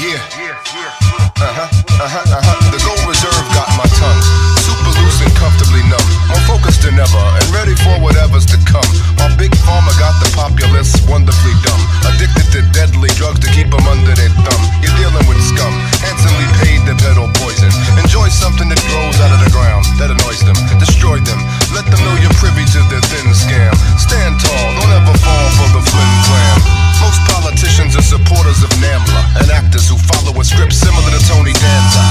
The gold reserve got my tongue super loose and comfortably numb, more focused than ever and ready for whatever's to come. My big pharma got the populace wonderfully dumb, addicted to deadly drugs to keep them under their thumb. You're dealing with scum, handsomely paid to peddle poison. Enjoy something that grows out of the ground, that annoys them, destroy them. Let them know you're privy to their thin scam. Stand tall, don't ever fall for the flim flam. Most politicians are supporters of NAMBLA and actors who follow a script similar to Tony Danza.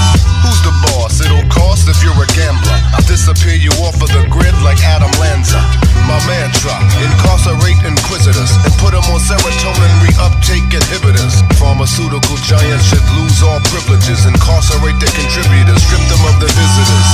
Who's the boss? It'll cost if you're a gambler. I'll disappear you off of the grid like Adam Lanza. My mantra, incarcerate inquisitors and put them on serotonin reuptake inhibitors. Pharmaceutical giants should lose all privileges, incarcerate their contributors, strip them of their visitors.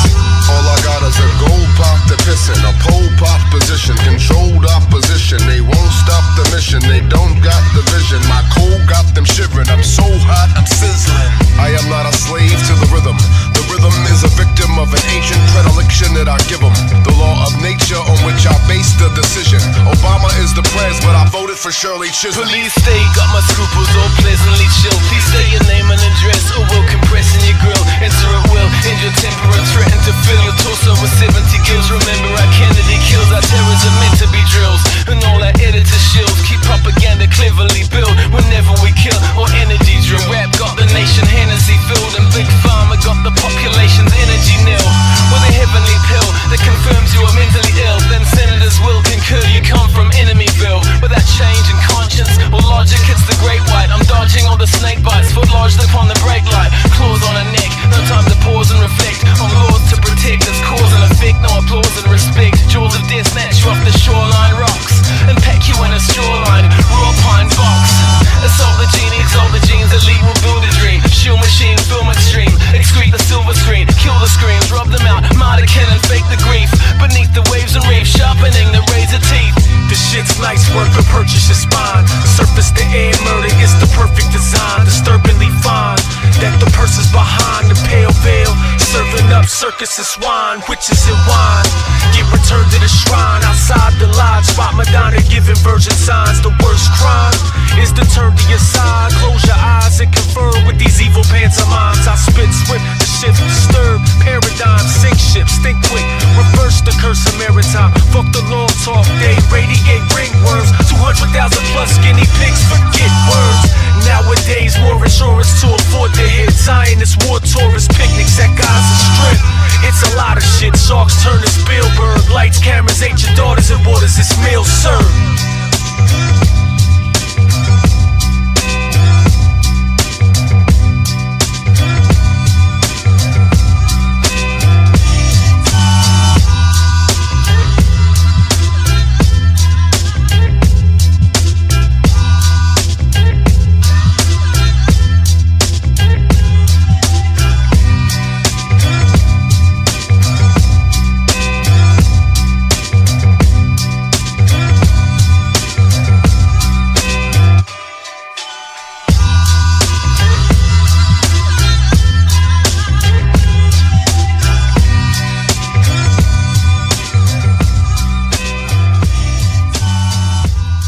All I got is a gold pop to pissin', a pole pop position, controlled opposition. They won't stop the mission, they don't got the vision. My cold got them shivering, I'm so hot, I'm sizzling. I am not a slave to the rhythm. The rhythm is a victim of an ancient predilection that I give them. The law of nature on which I base the decision. Obama is the pres, but I voted for Shirley Chisholm. Police stay, got my scruples all pleasantly chill. Please say your name and address, or we'll compress in your grill. Enter at will, end your temper and threaten to fill your torso with 70 gills. Remember our Kennedy kills, our terrors are meant to be drills. And all our editor shills keep propaganda cleverly built whenever we kill or energy drill. Rap got the nation Hennessy filled, and Big Pharma got the population's energy nil. With a heavenly pill that confirms you are mentally ill, then senators will concur you come from enemyville. Without change in conscience or logic, it's the great white. I'm dodging all the snake bites, foot lodged upon the brake light. Claws on her neck, no time to pause and reflect on laws to protect. It's cause and effect, no applause and respect. Jaws of death snatch you off the shoreline rocks and pack you in a straw-lined raw pine box. Assault the genie, exalt the genes, elite will build a dream. Shield machine, film extreme, excrete the silver screen, kill the screams, rub them out, martyr kill and fake the grief. Beneath the waves and reefs, sharpening the razor teeth. The shit's nice work, but purchase your spine. Surface the air, murder is the perfect design. Disturbingly fine that the person's behind the pale veil, serving up circus and swine, witches and wine. Get returned to the shrine outside the lodge. Spot Madonna giving virgin signs. The worst crime is to turn to your side, close your eyes and confirm with these evil pantomimes. I spit swift, the shift disturb paradigm, sink ships, think quick, reverse the curse of maritime. Fuck the long talk, they radiate ringworms. 200,000 plus skinny pigs, forget words. Nowadays more insurance to afford the hit. Zionist war tourist picnics at Gaza Strip. It's a lot of shit, sharks turn to Spielberg. Lights, cameras, ain't your daughters and waters, it's meal served.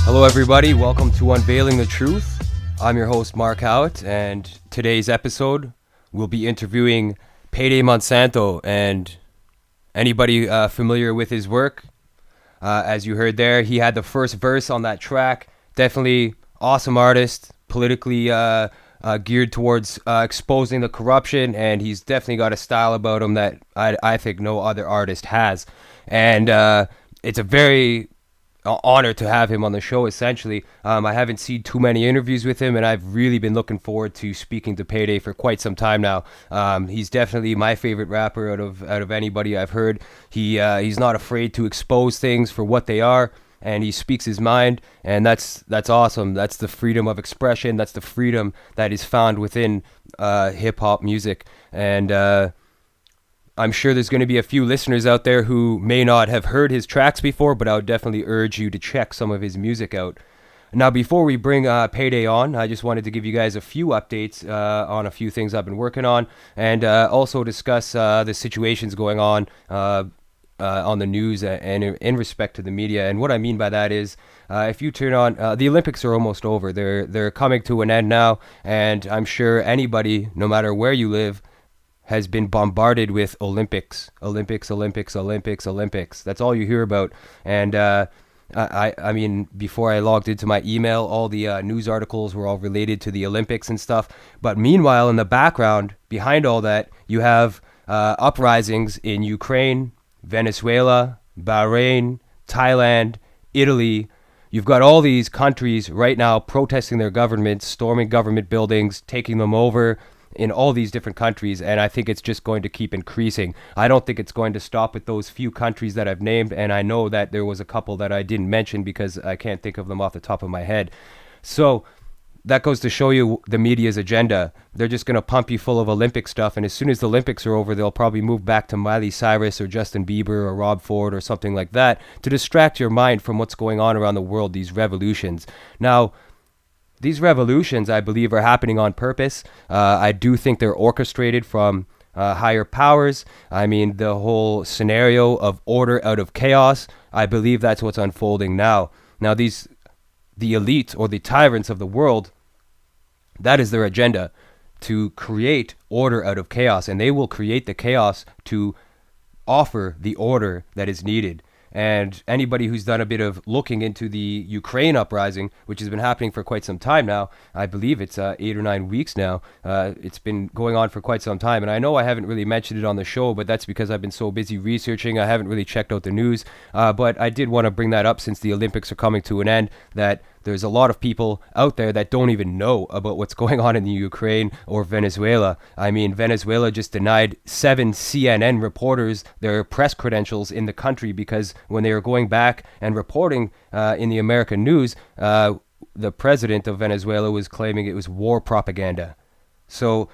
Hello everybody, welcome to Unveiling the Truth. I'm your host Mark Howitt, and today's episode we'll be interviewing Payday Monsanto. And anybody familiar with his work, as you heard there, he had the first verse on that track. Definitely awesome artist, politically geared towards exposing the corruption, and he's definitely got a style about him that I think no other artist has. And it's a very honor to have him on the show, essentially. I haven't seen too many interviews with him, and I've really been looking forward to speaking to Payday for quite some time now. He's definitely my favorite rapper out of anybody I've heard. He's not afraid to expose things for what they are, and he speaks his mind, and that's awesome. That's the freedom of expression. That's the freedom that is found within hip-hop music. And I'm sure there's going to be a few listeners out there who may not have heard his tracks before, but I would definitely urge you to check some of his music out. Now, before we bring Payday on, I just wanted to give you guys a few updates on a few things I've been working on, and also discuss the situations going on the news and in respect to the media. And what I mean by that is If you turn on, the Olympics are almost over. They're coming to an end now, and I'm sure anybody, no matter where you live, has been bombarded with Olympics. That's all you hear about. And I mean, before I logged into my email, all the news articles were all related to the Olympics and stuff. But meanwhile, in the background, behind all that, you have uprisings in Ukraine, Venezuela, Bahrain, Thailand, Italy. You've got all these countries right now protesting their governments, storming government buildings, taking them over, in all these different countries, and I think it's just going to keep increasing. I don't think it's going to stop with those few countries that I've named, and I know that there was a couple that I didn't mention because I can't think of them off the top of my head. So that goes to show you the media's agenda. They're just going to pump you full of Olympic stuff, and as soon as the Olympics are over, they'll probably move back to Miley Cyrus or Justin Bieber or Rob Ford or something like that to distract your mind from what's going on around the world, these revolutions. Now, these revolutions, I believe, are happening on purpose. I do think they're orchestrated from higher powers. I mean, the whole scenario of order out of chaos, I believe that's what's unfolding now. Now, the elite or the tyrants of the world, that is their agenda, to create order out of chaos. And they will create the chaos to offer the order that is needed. And anybody who's done a bit of looking into the Ukraine uprising, which has been happening for quite some time now, I believe it's 8 or 9 weeks now. It's been going on for quite some time. And I know I haven't really mentioned it on the show, but that's because I've been so busy researching. I haven't really checked out the news. But I did want to bring that up since the Olympics are coming to an end, that there's a lot of people out there that don't even know about what's going on in the Ukraine or Venezuela. I mean, Venezuela just denied 7 CNN reporters their press credentials in the country because when they were going back and reporting in the American news, the president of Venezuela was claiming it was war propaganda. So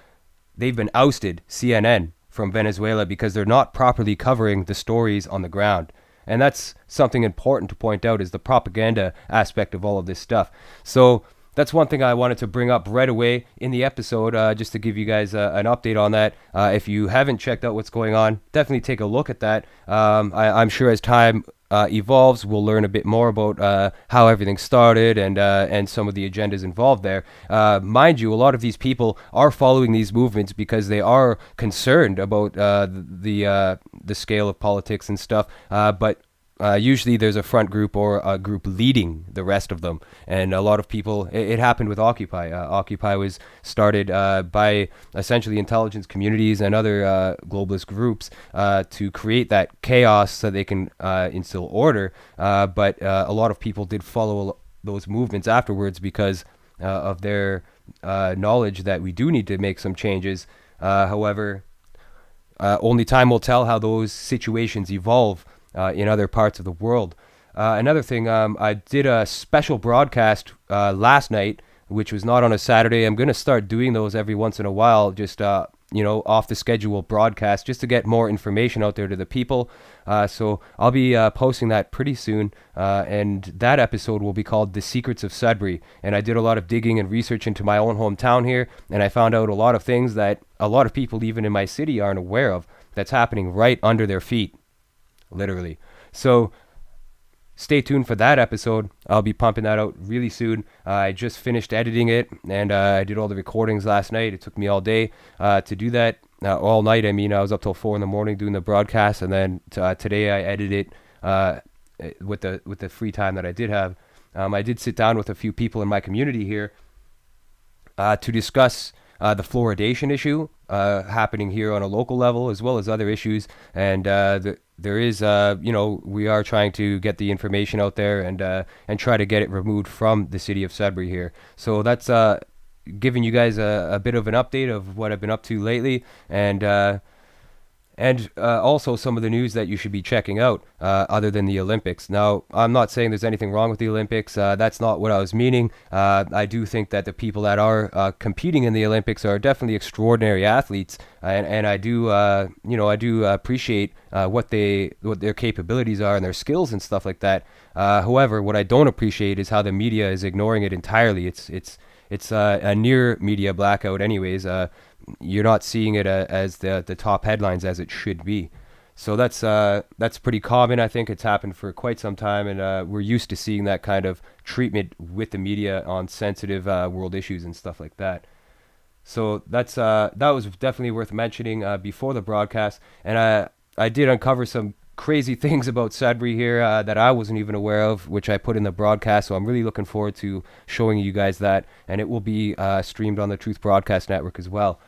they've been ousted, CNN, from Venezuela because they're not properly covering the stories on the ground. And that's something important to point out, is the propaganda aspect of all of this stuff. So that's one thing I wanted to bring up right away in the episode, just to give you guys an update on that. If you haven't checked out what's going on, definitely take a look at that. I'm sure as time evolves, we'll learn a bit more about how everything started and some of the agendas involved there. Mind you, a lot of these people are following these movements because they are concerned about the scale of politics and stuff. But usually there's a front group or a group leading the rest of them. And a lot of people, it happened with Occupy. Occupy was started by essentially intelligence communities and other globalist groups to create that chaos so they can instill order. But a lot of people did follow those movements afterwards because of their knowledge that we do need to make some changes. However, only time will tell how those situations evolve in other parts of the world. Another thing, I did a special broadcast last night, which was not on a Saturday. I'm going to start doing those every once in a while, just off the schedule broadcast, just to get more information out there to the people. So I'll be posting that pretty soon, and that episode will be called The Secrets of Sudbury. And I did a lot of digging and research into my own hometown here, and I found out a lot of things that a lot of people even in my city aren't aware of, that's happening right under their feet, literally. So stay tuned for that episode. I'll be pumping that out really soon. I just finished editing it, and I did all the recordings last night. It took me all day to do that. All night, I mean. I was up till 4 a.m. doing the broadcast, and then today I edited it with the free time that I did have. I did sit down with a few people in my community here to discuss the fluoridation issue happening here on a local level, as well as other issues. And there is, we are trying to get the information out there and try to get it removed from the city of Sudbury here. So that's giving you guys a bit of an update of what I've been up to lately, and also some of the news that you should be checking out other than the Olympics. Now, I'm not saying there's anything wrong with the Olympics. That's not what I was meaning. I do think that the people that are competing in the Olympics are definitely extraordinary athletes, and I do appreciate what their capabilities are and their skills and stuff like that. However, what I don't appreciate is how the media is ignoring it entirely. It's a near media blackout anyways. You're not seeing it as the top headlines as it should be. So that's pretty common. I think it's happened for quite some time, and we're used to seeing that kind of treatment with the media on sensitive world issues and stuff like that. So that was definitely worth mentioning before the broadcast, and I did uncover some crazy things about Sudbury here that I wasn't even aware of, which I put in the broadcast. So I'm really looking forward to showing you guys that, and it will be streamed on the Truth Broadcast Network as well.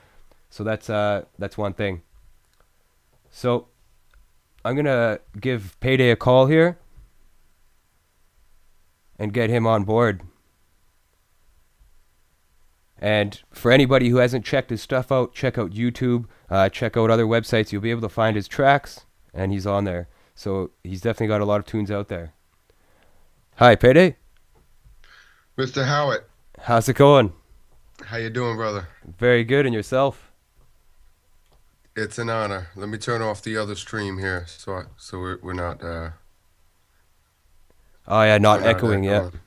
So that's one thing. So I'm gonna give Payday a call here and get him on board. And for anybody who hasn't checked his stuff out, check out YouTube, check out other websites. You'll be able to find his tracks, and he's on there. So he's definitely got a lot of tunes out there. Hi, Payday. Mr. Howitt, How's it going? how you doing, brother? Very good, and yourself? It's an honor. Let me turn off the other stream here, so we're not Oh yeah, we're not not echoing yet. echoing.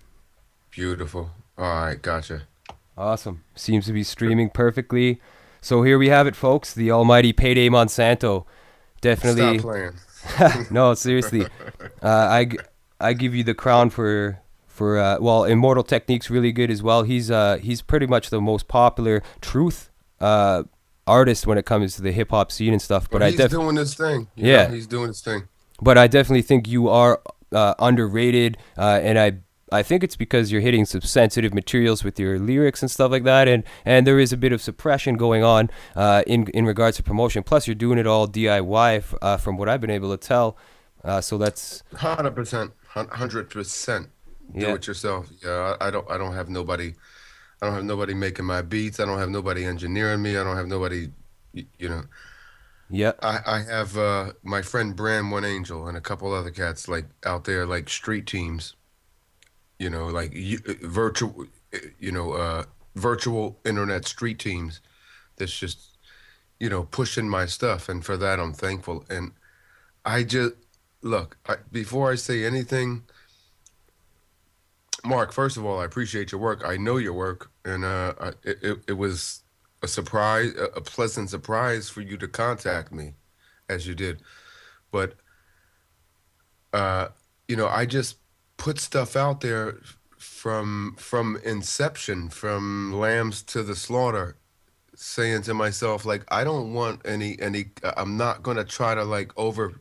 Beautiful. All right, gotcha. Awesome. Seems to be streaming perfectly. So here we have it, folks. The almighty Payday Monsanto. Stop Definitely. playing. No, seriously. I give you the crown for well, Immortal Technique's really good as well. He's pretty much the most popular truth artist when it comes to the hip hop scene and stuff. But Well, he's doing his thing. Yeah. He's doing his thing. but I definitely think you are underrated, and I think it's because you're hitting some sensitive materials with your lyrics and stuff like that, and there is a bit of suppression going on in regards to promotion. Plus, you're doing it all DIY from what I've been able to tell. So that's 100%, 100%. Do Yeah. it yourself. Yeah, I don't have nobody. I don't have nobody making my beats. I don't have nobody engineering me. I don't have nobody. You know, yeah, I have my friend Bram One Angel and a couple other cats like out there like street teams. Like virtual, virtual internet street teams. That's just pushing my stuff, and for that I'm thankful. And I just look before I say anything. Mark, first of all, I appreciate your work. I know your work, and it was a surprise, a pleasant surprise for you to contact me, as you did. But I just put stuff out there from inception, from lambs to the slaughter, saying to myself like, I don't want any. I'm not gonna try to like over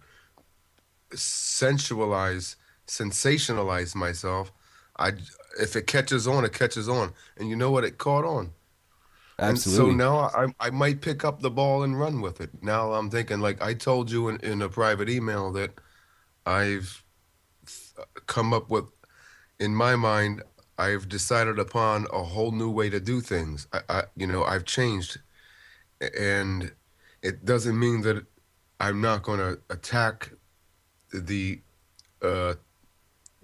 sensualize, sensationalize myself. I If it catches on, it catches on, and you know what? It caught on, and so absolutely. now I might pick up the ball and run with it. Now I'm thinking like I told you in a private email that I've come up with in my mind. I've decided upon a whole new way to do things. I've changed, and it doesn't mean that I'm not going to attack the uh,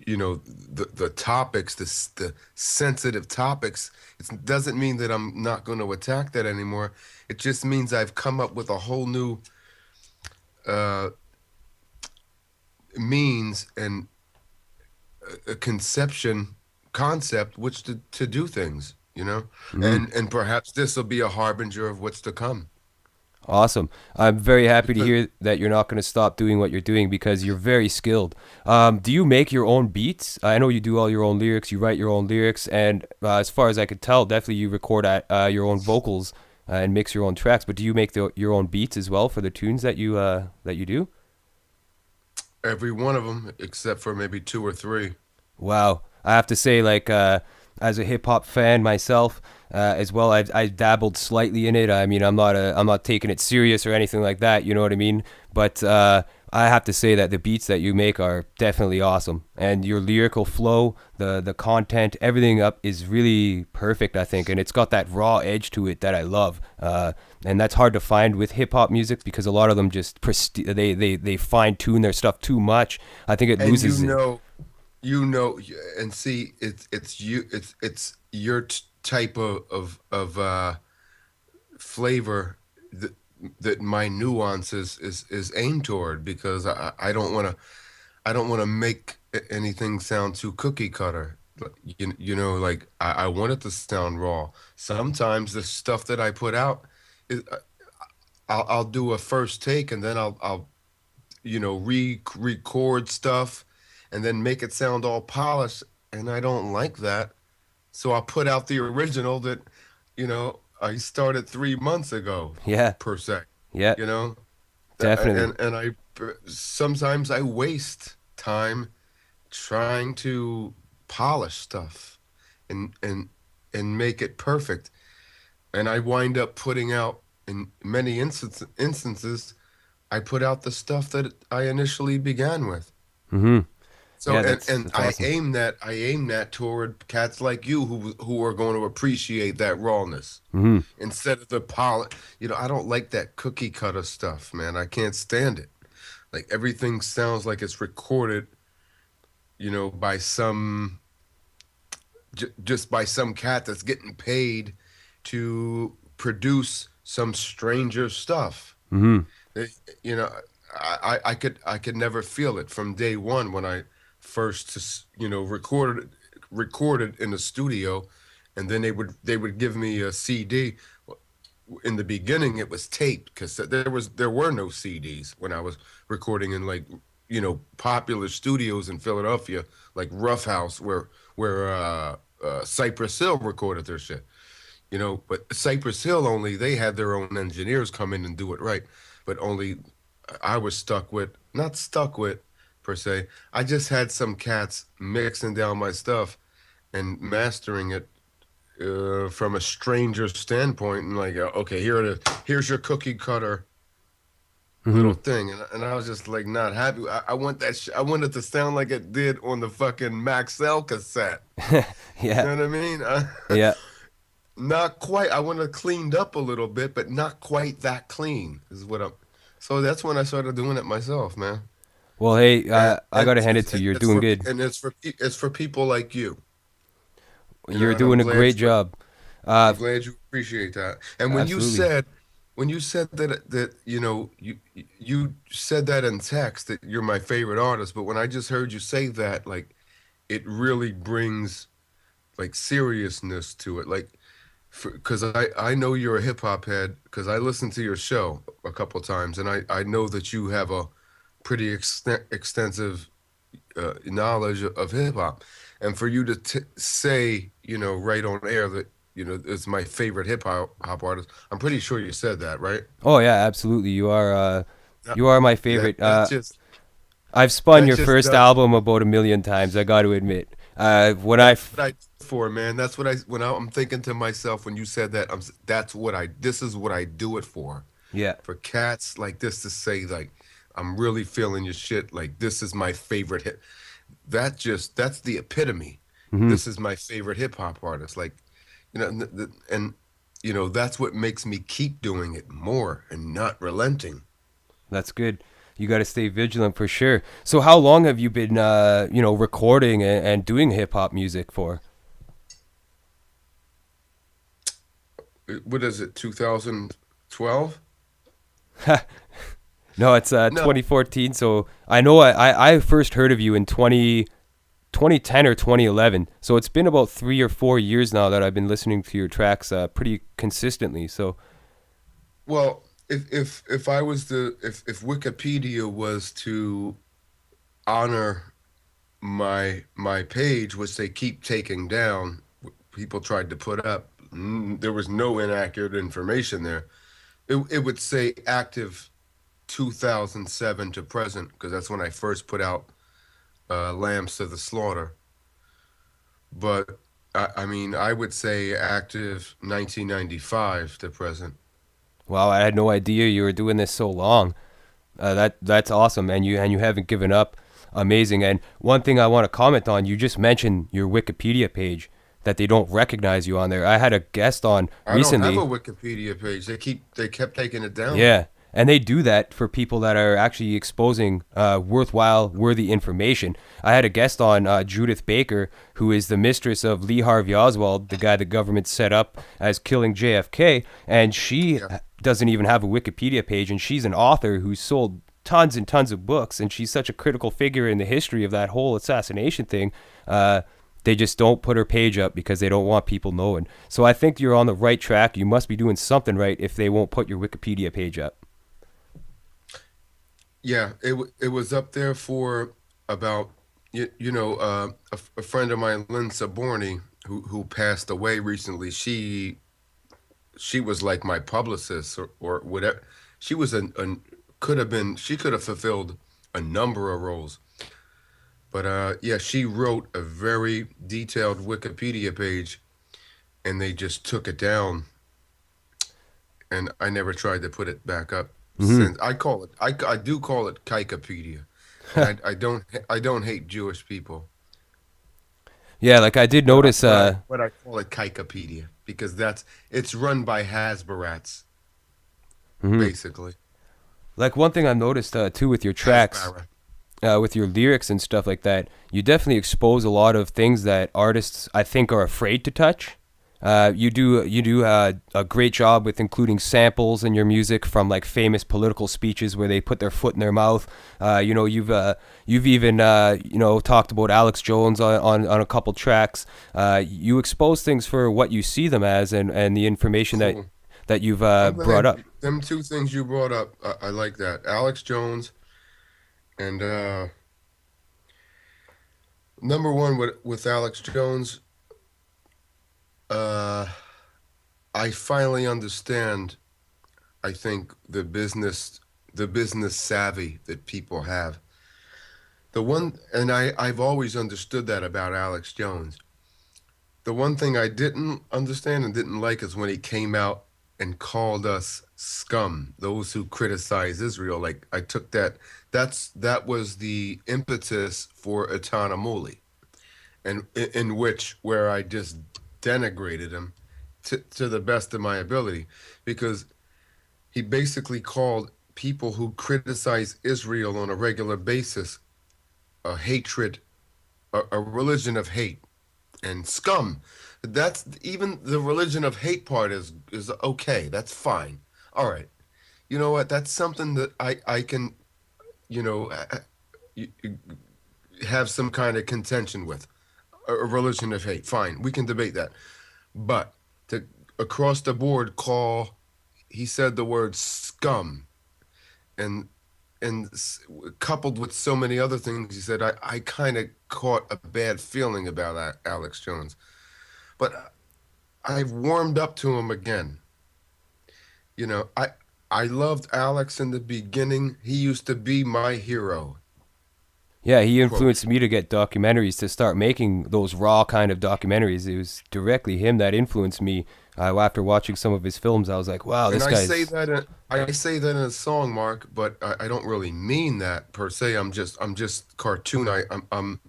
the topics, the sensitive topics. It doesn't mean that I'm not going to attack that anymore. It just means I've come up with a whole new uh, means and a concept which to do things, Mhm. and perhaps this will be a harbinger of what's to come. Awesome. I'm very happy to Because hear that you're not going to stop doing what you're doing because you're very skilled. Do you make your own beats? I know you do all your own lyrics. You write your own lyrics, and as far as I could tell, definitely you record your own vocals and mix your own tracks. But do you make your own beats as well for the tunes that you do? every one of them, except for maybe two or three. Wow. I have to say, like, as a hip hop fan myself, as well, I dabbled slightly in it. I mean, I'm not taking it serious or anything like that. You know what I mean? But I have to say that the beats that you make are definitely awesome, and your lyrical flow, the content, everything up is really perfect. I think, and it's got that raw edge to it that I love. And that's hard to find with hip hop music because a lot of them just they fine tune their stuff too much. I think it And loses it. and see, it's your type of flavor that my nuance is aimed toward, because I don't want to make anything sound too cookie cutter. Like, like I want it to sound raw. Sometimes the stuff that I put out is I'll do a first take, and then I'll record stuff and then make it sound all polished, and I don't like that. So I put out the original that, I started 3 months ago, Yeah. per se. Yeah. You know, Definitely. and I sometimes I waste time trying to polish stuff and make it perfect, and I wind up putting out in many instances I put out the stuff that I initially began with. Mm-hmm. So Yeah, and that's I awesome. aim that toward cats like you who are going to appreciate that rawness Mm-hmm. instead of the polish. I don't like that cookie cutter stuff, man. I can't stand it. Like everything sounds like it's recorded, by just by some cat that's getting paid to produce some stranger stuff. Mm-hmm. Eh, You know, I could never feel it from day one when I first recorded in the studio, and then they would give me a CD. In the beginning, it was taped because there were no CDs when I was recording in, like, popular studios in Philadelphia, like Rough House, where Cypress Hill recorded their shit. But Cypress Hill, only they had their own engineers come in and do it right. But only I was not stuck with, per se. I just had some cats mixing down my stuff and mastering it from a stranger standpoint, and like, okay, here it is. Here's your cookie cutter Mm-hmm. little thing, and I was just like not happy. I want that. I want it to sound like it did on the fucking Maxell cassette. You Yeah. know what I mean? Yeah. Not quite. I want it cleaned up a little bit, but not quite that clean. Is what I'm. So that's when I started doing it myself, man. Well, hey, And I and gotta hand it it's, to you. You're it's doing for good. it's for people like you. You're And I'm doing a glad great you job. I'm Uh, glad you appreciate that. And Absolutely. when you said that you said that in text that you're my favorite artist, but when I just heard you say that, like, it really brings, like, seriousness to it. Like, because I know you're a hip hop head because I listened to your show a couple times, and I know that you have a pretty extensive knowledge of hip hop, and for you to say, right on air that, it's my favorite hip hop artist. I'm pretty sure you said that, right? Oh yeah, absolutely. That, You are my that, favorite. that just I've spun that your just first does. album about a million times. I got to admit. When I, That's what I do it for, man. That's what I'm thinking to myself when you said that. This is what I do it for. yeah. For cats like this to say, like, I'm really feeling your shit. Like, this is my favorite hit. That's the epitome. Hmm. This is my favorite hip hop artist. Like, and that's what makes me keep doing it more and not relenting. That's good. You got to stay vigilant for sure. So, how long have you been, recording and doing hip hop music for? What is it? 2012? No, it's No. 2014. So I know I first heard of you in 2010 or 2011. So it's been about 3 or 4 years now that I've been listening to your tracks pretty consistently. So Well, if I was to if Wikipedia was to honor my page, which they keep taking down, people tried to put up, there was no inaccurate information there. It would say active 2007 to present, because that's when I first put out Lambs to the Slaughter. But I mean, I would say active 1995 to present. wow, I had no idea you were doing this so long. That's awesome, and you haven't given up. Amazing. And one thing I want to comment on, you just mentioned your Wikipedia page that they don't recognize you on there. I had a guest on I don't have a recently. Wikipedia page. They kept taking it down. Yeah, and they do that for people that are actually exposing worthwhile, worthy information. I had a guest on, Judith Baker, who is the mistress of Lee Harvey Oswald, the guy the government set up as killing JFK, and she Yeah. doesn't even have a Wikipedia page, and she's an author who's sold tons and tons of books, and she's such a critical figure in the history of that whole assassination thing. They just don't put her page up because they don't want people knowing. So I think you're on the right track. You must be doing something right if they won't put your Wikipedia page up. Yeah, it was up there for about a friend of mine, Lynn Saborni, who passed away recently. She was like my publicist or whatever. She was an could have been she could have fulfilled a number of roles. But yeah, she wrote a very detailed Wikipedia page, and they just took it down, and I never tried to put it back up Hmm. since. I do call it Kikepedia, and I don't hate Jewish people, Yeah, like I did notice. but I call it Kikepedia because it's run by Hasbarats Mhm. basically. Like one thing I noticed too with your tracks, Hasbara. with your lyrics and stuff like that, you definitely expose a lot of things that artists I think are afraid to touch. You do a great job with including samples in your music from like famous political speeches where they put their foot in their mouth. You've even talked about Alex Jones on a couple tracks. You expose things for what you see them as, and the information Cool. that you've I'm brought glad up. them two things you brought up. I like that. Alex Jones and number one with Alex Jones. Uh, I finally understand. I think the business savvy that people have. The one, and I've always understood that about Alex Jones. The one thing I didn't understand and didn't like is when he came out and called us scum, those who criticize Israel. Like I took that was the impetus for Etanamuli, and in which where I just denigrated him to the best of my ability, because he basically called people who criticize Israel on a regular basis a hatred, a religion of hate, and scum. That's even the religion of hate part is okay. That's fine. All right. You know what? That's something that I can you know have some kind of contention with. A religion of hate. Fine. We can debate that. But to across the board call, he said the word scum, and coupled with so many other things he said, I kind of caught a bad feeling about Alex Jones. But I've warmed up to him again. You know, I loved Alex in the beginning. He used to be my hero. Yeah, he Quote. influenced me to get documentaries to start making those raw kind of documentaries. It was directly him that influenced me. After watching some of his films, I was like, "Wow, And this guy's." I say that in a song, Mark, but I don't really mean that per se. I'm just cartoon. I'm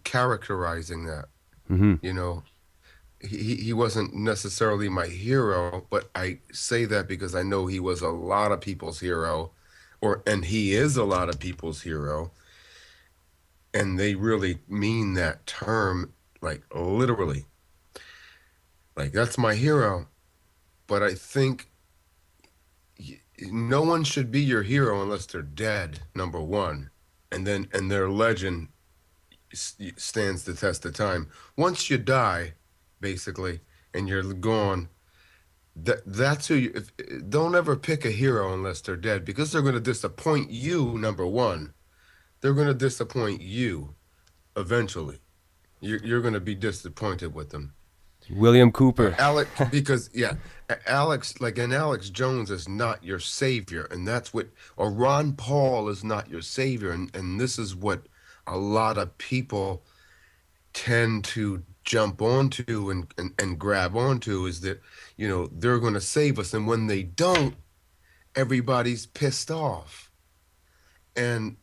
characterizing that. Hmm. You know, he wasn't necessarily my hero, but I say that because I know he was a lot of people's hero, and he is a lot of people's hero, and they really mean that term like literally. Like that's my hero, but I think no one should be your hero unless they're dead, number one, and their legend stands the test of time. Once you die, basically, and you're gone, that's who you. Don't ever pick a hero unless they're dead because they're going to disappoint you. Number one, they're going to disappoint you eventually. You're going to be disappointed with them. William Cooper. Alex, because yeah, Alex, like, and Alex Jones is not your savior, and that's what, or Ron Paul is not your savior, and this is what a lot of people tend to jump onto and grab onto is that, they're going to save us, and when they don't, everybody's pissed off. And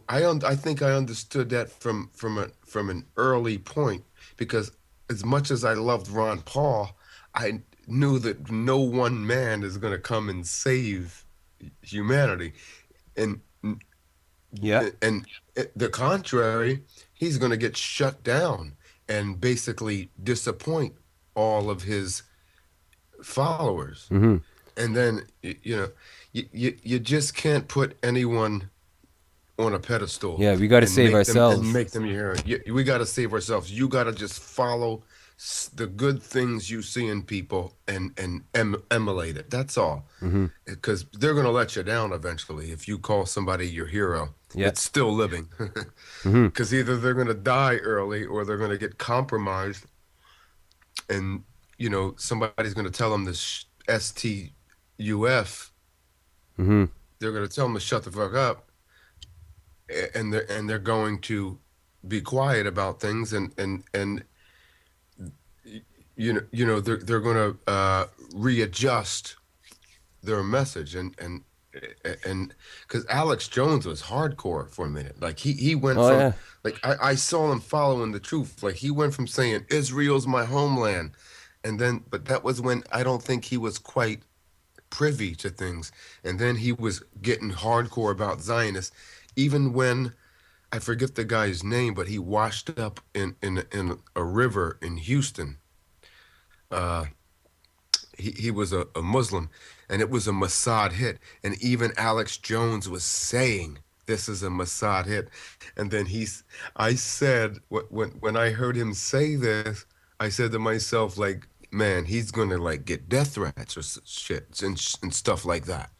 I think I understood that from an early point, because as much as I loved Ron Paul, I knew that no one man is going to come and save humanity, and Yeah. and the contrary, he's going to get shut down and basically disappoint all of his followers. Hmm. And then you just can't put anyone on a pedestal Yeah, we got to and save ourselves. make them your hero. We got to save ourselves. You got to just follow the good things you see in people and emulate it. That's all. Mm-hmm. Because they're going to let you down eventually if you call somebody your hero Yeah. that's still living. Mm-hmm. Because either they're going to die early or they're going to get compromised, and somebody's going to tell them this STUF. Mm-hmm. They're going to tell them to shut the fuck up, and they're going to be quiet about things, and they're going to readjust their message, and because Alex Jones was hardcore for a minute. Like he went Oh from, yeah. like, I saw him following the truth. Like he went from saying Israel's my homeland, and then, but that was when I don't think he was quite privy to things, and then he was getting hardcore about Zionists, even when I forget the guy's name, but he washed up in a river in Houston. Uh, he was a Muslim, and it was a Mossad hit. And even Alex Jones was saying this is a Mossad hit. And then I said, when I heard him say this, I said to myself, like, man, he's gonna like get death threats or shit and stuff like that.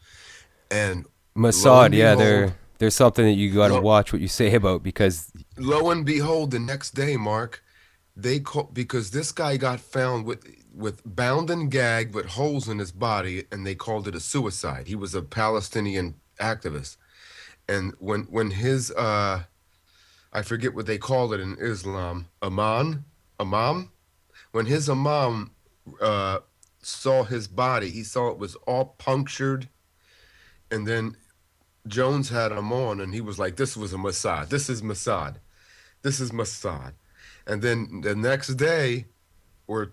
And lo Mossad, and yeah, behold, there's something that you got to lo, watch what you say about because lo and behold, the next day, Mark, they call because this guy got found with bound and gagged with holes in his body, and they called it a suicide. He was a Palestinian activist, and when his I forget what they called it in Islam, imam, when his imam uh saw his body, he saw it was all punctured, and then Jones had him on, and he was like, "This was a Mossad. This is Mossad. This is Mossad." And then the next day, or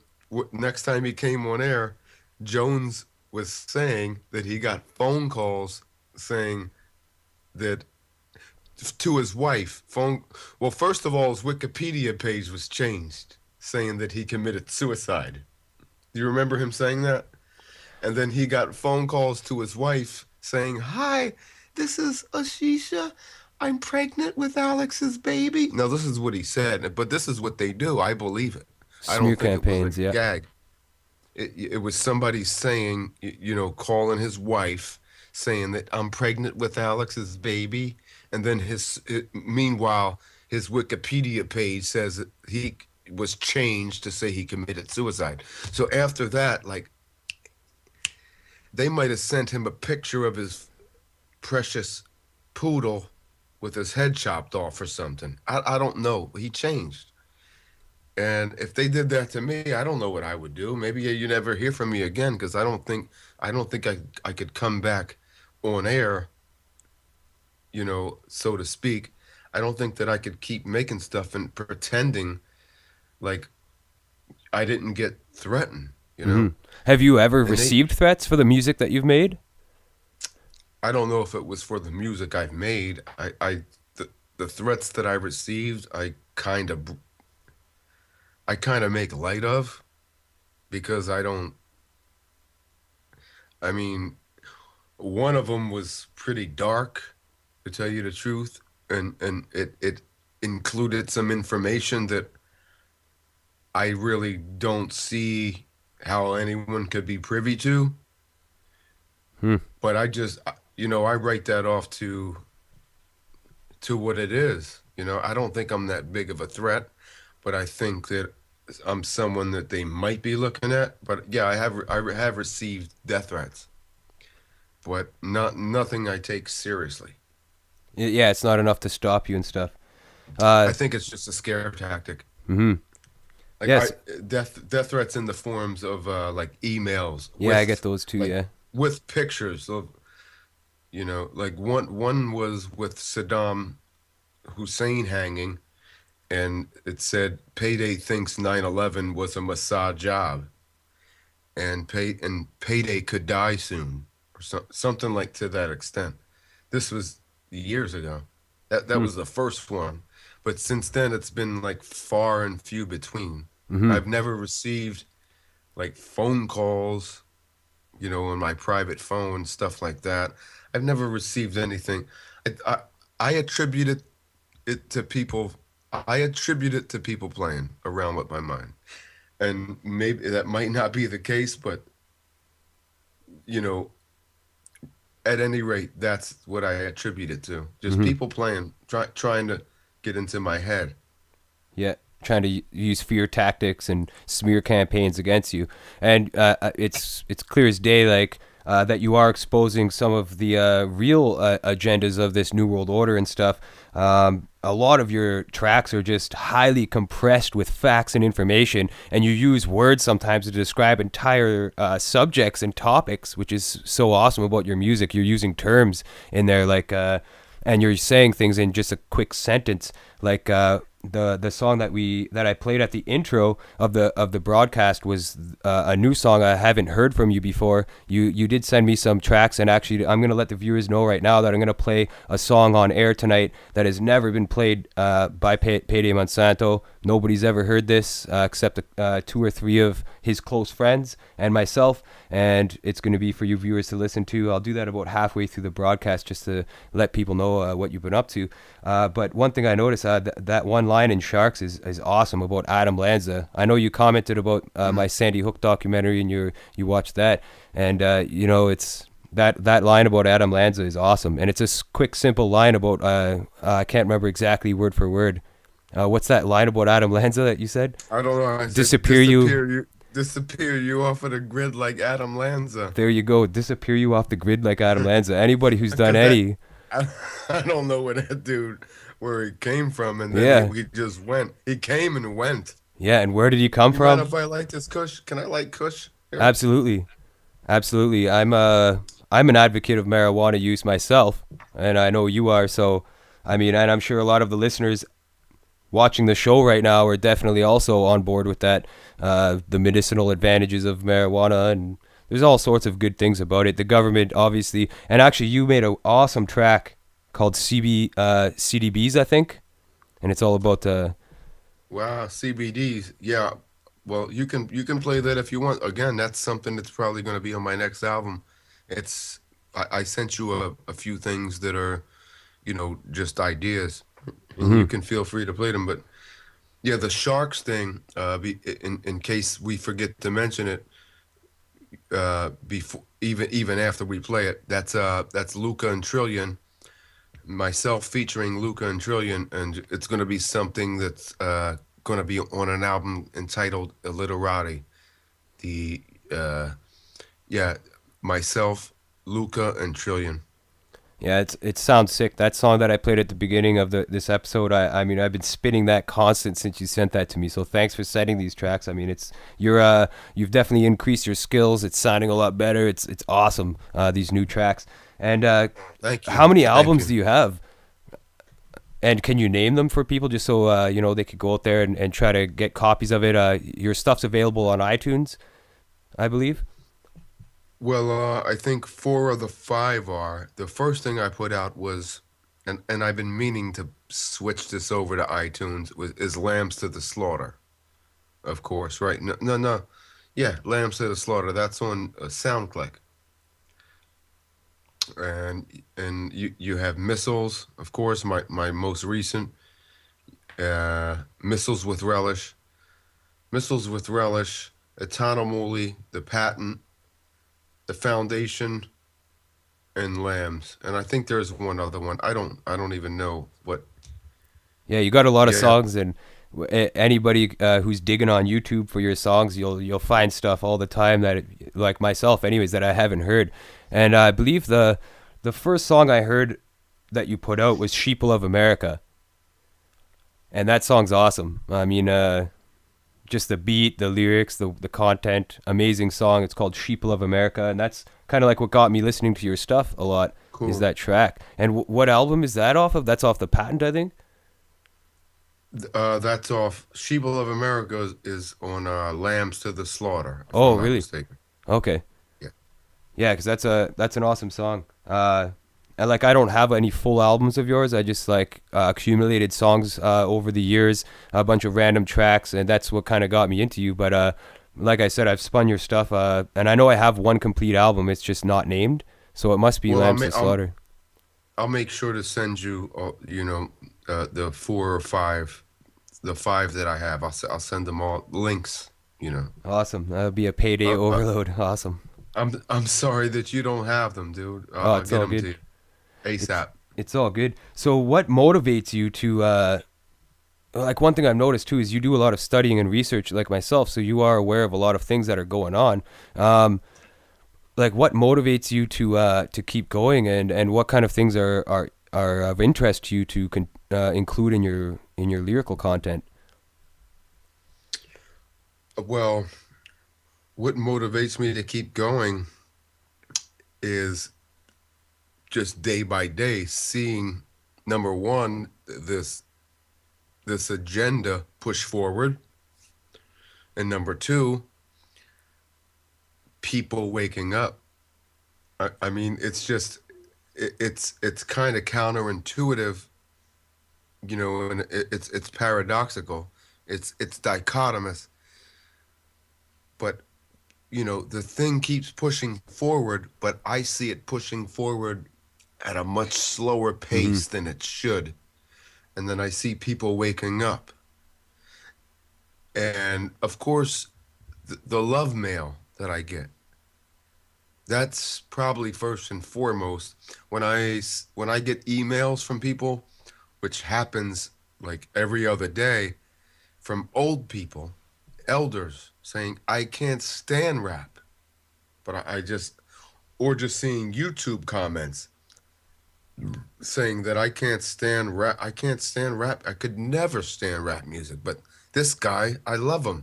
next time he came on air, Jones was saying that he got phone calls saying that to his wife. Well, first of all, his Wikipedia page was changed, saying that he committed suicide. Do you remember him saying that? And then he got phone calls to his wife saying, "Hi, this is Ashisha. I'm pregnant with Alex's baby." Now, this is what he said, but this is what they do. I believe it. I smear don't think it was a campaigns, yeah. gag. It was somebody saying, calling his wife, saying that I'm pregnant with Alex's baby. And then meanwhile, his Wikipedia page says that he was changed to say he committed suicide. So after that, like, they might have sent him a picture of his precious poodle with his head chopped off or something. I don't know. He changed. And if they did that to me, I don't know what I would do. Maybe you never hear from me again because I don't think I could come back on air, so to speak. I don't think that I could keep making stuff and pretending like I didn't get threatened. Hmm. Have you ever And received threats for the music that you've made? I don't know if it was for the music I've made. The threats that I received, I kind of make light of because I mean, one of them was pretty dark, to tell you the truth, and it included some information that I really don't see how anyone could be privy to. Hmm. But I write that off to what it is. I don't think I'm that big of a threat, but I think that I'm someone that they might be looking at. But yeah, I have received death threats, but nothing I take seriously. Yeah, it's not enough to stop you and stuff. I think it's just a scare tactic. Hmm. Like Yes. death threats in the forms of like emails Yeah, I get those too. like Yeah. with pictures of, like one was with Saddam Hussein hanging, and it said Payday thinks 9/11 was a Mossad job, and Payday could die soon, or something like to that extent. This was years ago. That Hmm. was the first one, but since then it's been like far and few between. Hmm. I've never received like phone calls, on my private phone, stuff like that. I've never received anything. I I, I attribute it to people. I attribute it to people playing around with my mind. and maybe that might not be the case, but you know, at any rate, that's what I attribute it to. Just Hmm. people playing, trying to get into my head. Yeah, trying to use fear tactics and smear campaigns against you, and it's clear as day, like that you are exposing some of the real agendas of this new world order and stuff. A lot of your tracks are just highly compressed with facts and information, and you use words sometimes to describe entire subjects and topics, which is so awesome about your music. You're using terms in there, like. And you're saying things in just a quick sentence, like the song that I played at the intro of the broadcast was a new song I haven't heard from you before. You did send me some tracks, and actually I'm gonna let the viewers know right now that I'm gonna play a song on air tonight that has never been played by Payday Monsanto. Nobody's ever heard this except two or three of his close friends and myself, and it's going to be for you viewers to listen to. I'll do that about halfway through the broadcast just to let people know what you've been up to. But one thing I noticed, that one line in Sharks is awesome about Adam Lanza. I know you commented about my Sandy Hook documentary, and you watched that, and it's that line about Adam Lanza is awesome, and it's a quick, simple line about I can't remember exactly word for word. What's that line about Adam Lanza that you said? I don't know. I said, disappear you off of the grid like Adam Lanza. There you go. Disappear you off the grid like Adam Lanza. Anybody who's done Because any. I don't know where he came from, and then Yeah. he just went. He came and went. Yeah, and where did he come You mind from? if I light this Kush? Can I light Kush? Here? Absolutely. Absolutely. I'm an advocate of marijuana use myself, and I know you are, so I mean, and I'm sure a lot of the listeners watching the show right now are definitely also on board with that. The medicinal advantages of marijuana, and there's all sorts of good things about it. The government, obviously, and actually, you made an awesome track called CDBs, I think, and it's all about Wow, CBDs. Yeah. Well, you can play that if you want. Again, that's something that's probably going to be on my next album. It's I sent you a few things that are, just ideas, and you mhm. can feel free to play them. But yeah, the sharks thing. In case we forget to mention it, before even after we play it, that's Luca and Trillion, myself featuring Luca and Trillion, and it's going to be something that's going to be on an album entitled Illiterati. The yeah, myself, Luca, and Trillion. Yeah, it sounds sick. That song that I played at the beginning of this episode, I mean, I've been spinning that constant since you sent that to me. So thanks for sending these tracks. I mean, you've definitely increased your skills. It's sounding a lot better. It's awesome. These new tracks. And Thank you, how many thank albums you. do you have? And can you name them for people just so they could go out there and try to get copies of it? Your stuff's available on iTunes, I believe. Well, I think four of the five are. The first thing I put out was, and I've been meaning to switch this over to iTunes, is Lambs to the Slaughter, of course, right? No, no, no. Yeah, Lambs to the Slaughter. That's on SoundClick. And you have Missiles, of course, my most recent, Missiles with Relish, Missiles with Relish, Etanamuli, The Patent, The Foundation, and Lambs. And I think there's one other one. I don't even know what. Yeah, you got a lot of Yeah, songs, and anybody who's digging on YouTube for your songs, you'll find stuff all the time like myself, anyways, that I haven't heard. And I believe the first song I heard that you put out was "Sheeple of America," and that song's awesome. I mean, just the beat, the lyrics, the content, amazing song. It's called "Sheeple of America," and that's kind of like what got me listening to your stuff a lot. Is cool. that track? And what album is that off of? That's off the Patent, I think. That's off. Sheeple of America is on Lambs to the Slaughter, if Oh, I'm not really? mistaken. Okay. Yeah. Yeah, because that's an awesome song. And like I don't have any full albums of yours. I just like accumulated songs over the years, a bunch of random tracks, and that's what kind of got me into you. But like I said, I've spun your stuff, and I know I have one complete album. It's just not named, so it must be Well, Lambs to Slaughter. I'll make sure to send you, the four or five, the five that I have. I'll send them all links You know. Awesome. That would be a payday overload. Awesome. I'm sorry that you don't have them, dude. Oh, I'll it's get all them to good. you ASAP. It's all good. So what motivates you to like one thing I've noticed too is you do a lot of studying and research like myself, so you are aware of a lot of things that are going on. Like what motivates you to keep going, and what kind of things are of interest to you to include in your lyrical content? Well, what motivates me to keep going is just day by day seeing, number one, this agenda push forward, and number two, people waking up. I mean, it's just it's kind of counterintuitive, you know, and it's paradoxical. It's dichotomous, but you know, the thing keeps pushing forward, but I see it pushing forward at a much slower pace than it should. And then I see people waking up. And of course, the love mail that I get, that's probably first and foremost. When I get emails from people, which happens like every other day, from old people, elders saying, I can't stand rap, but I just, or just seeing YouTube comments saying that I can't stand rap. I can't stand rap. I could never stand rap music, but this guy, I love him.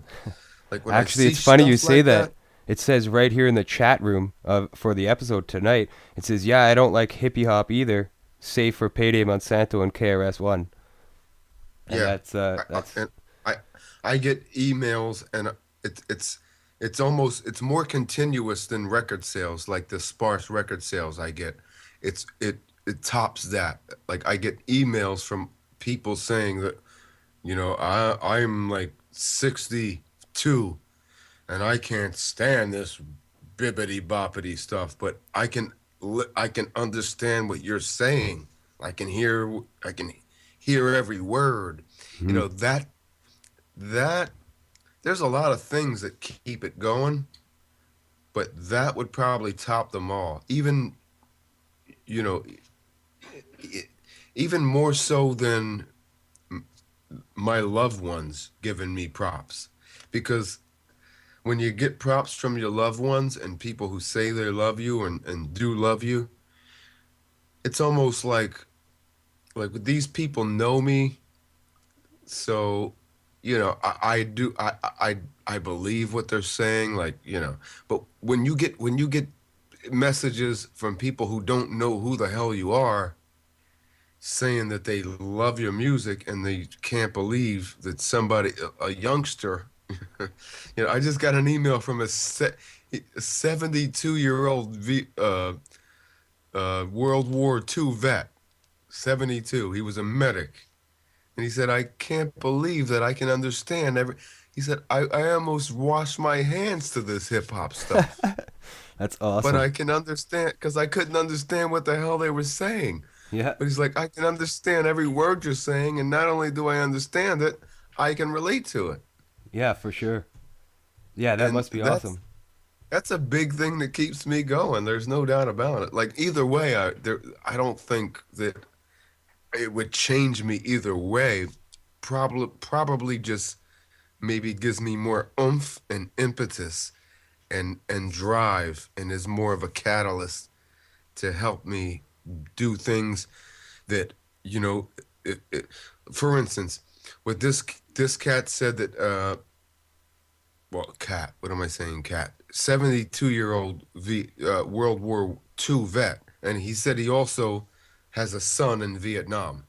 Like when I Actually, see it's funny you stuff say like that. It says right here in the chat room for the episode tonight, it says, yeah, I don't like hippie hop either, save for Payday Monsanto and KRS-One. And yeah, that's and I get emails, and it's almost, it's more continuous than record sales, like the sparse record sales I get. It tops that. Like I get emails from people saying that, you know, I'm like 62 and I can't stand this bibbity boppity stuff, but I can understand what you're saying. I can hear every word. You know, that there's a lot of things that keep it going, but that would probably top them all. Even, you know, even more so than my loved ones giving me props, because when you get props from your loved ones and people who say they love you and do love you, it's almost like these people know me, so you know I believe what they're saying, like, you know. But when you get messages from people who don't know who the hell you are, saying that they love your music and they can't believe that somebody, a youngster, you know, I just got an email from a 72-year-old World War II vet, 72. He was a medic. And he said, I can't believe that I can understand he said, I almost washed my hands to this hip hop stuff. that's But awesome. I can understand, because I couldn't understand what the hell they were saying. Yeah. But he's like, I can understand every word you're saying, and not only do I understand it, I can relate to it. Yeah, for sure. Yeah, that And must be awesome. that's a big thing that keeps me going. There's no doubt about it. Like either way, I don't think that it would change me either way. Probably just maybe gives me more oomph and impetus and drive, and is more of a catalyst to help me do things that, you know, for instance, what this cat said that well, cat, what am I saying, cat, 72-year-old World War II vet, and he said he also has a son in Vietnam.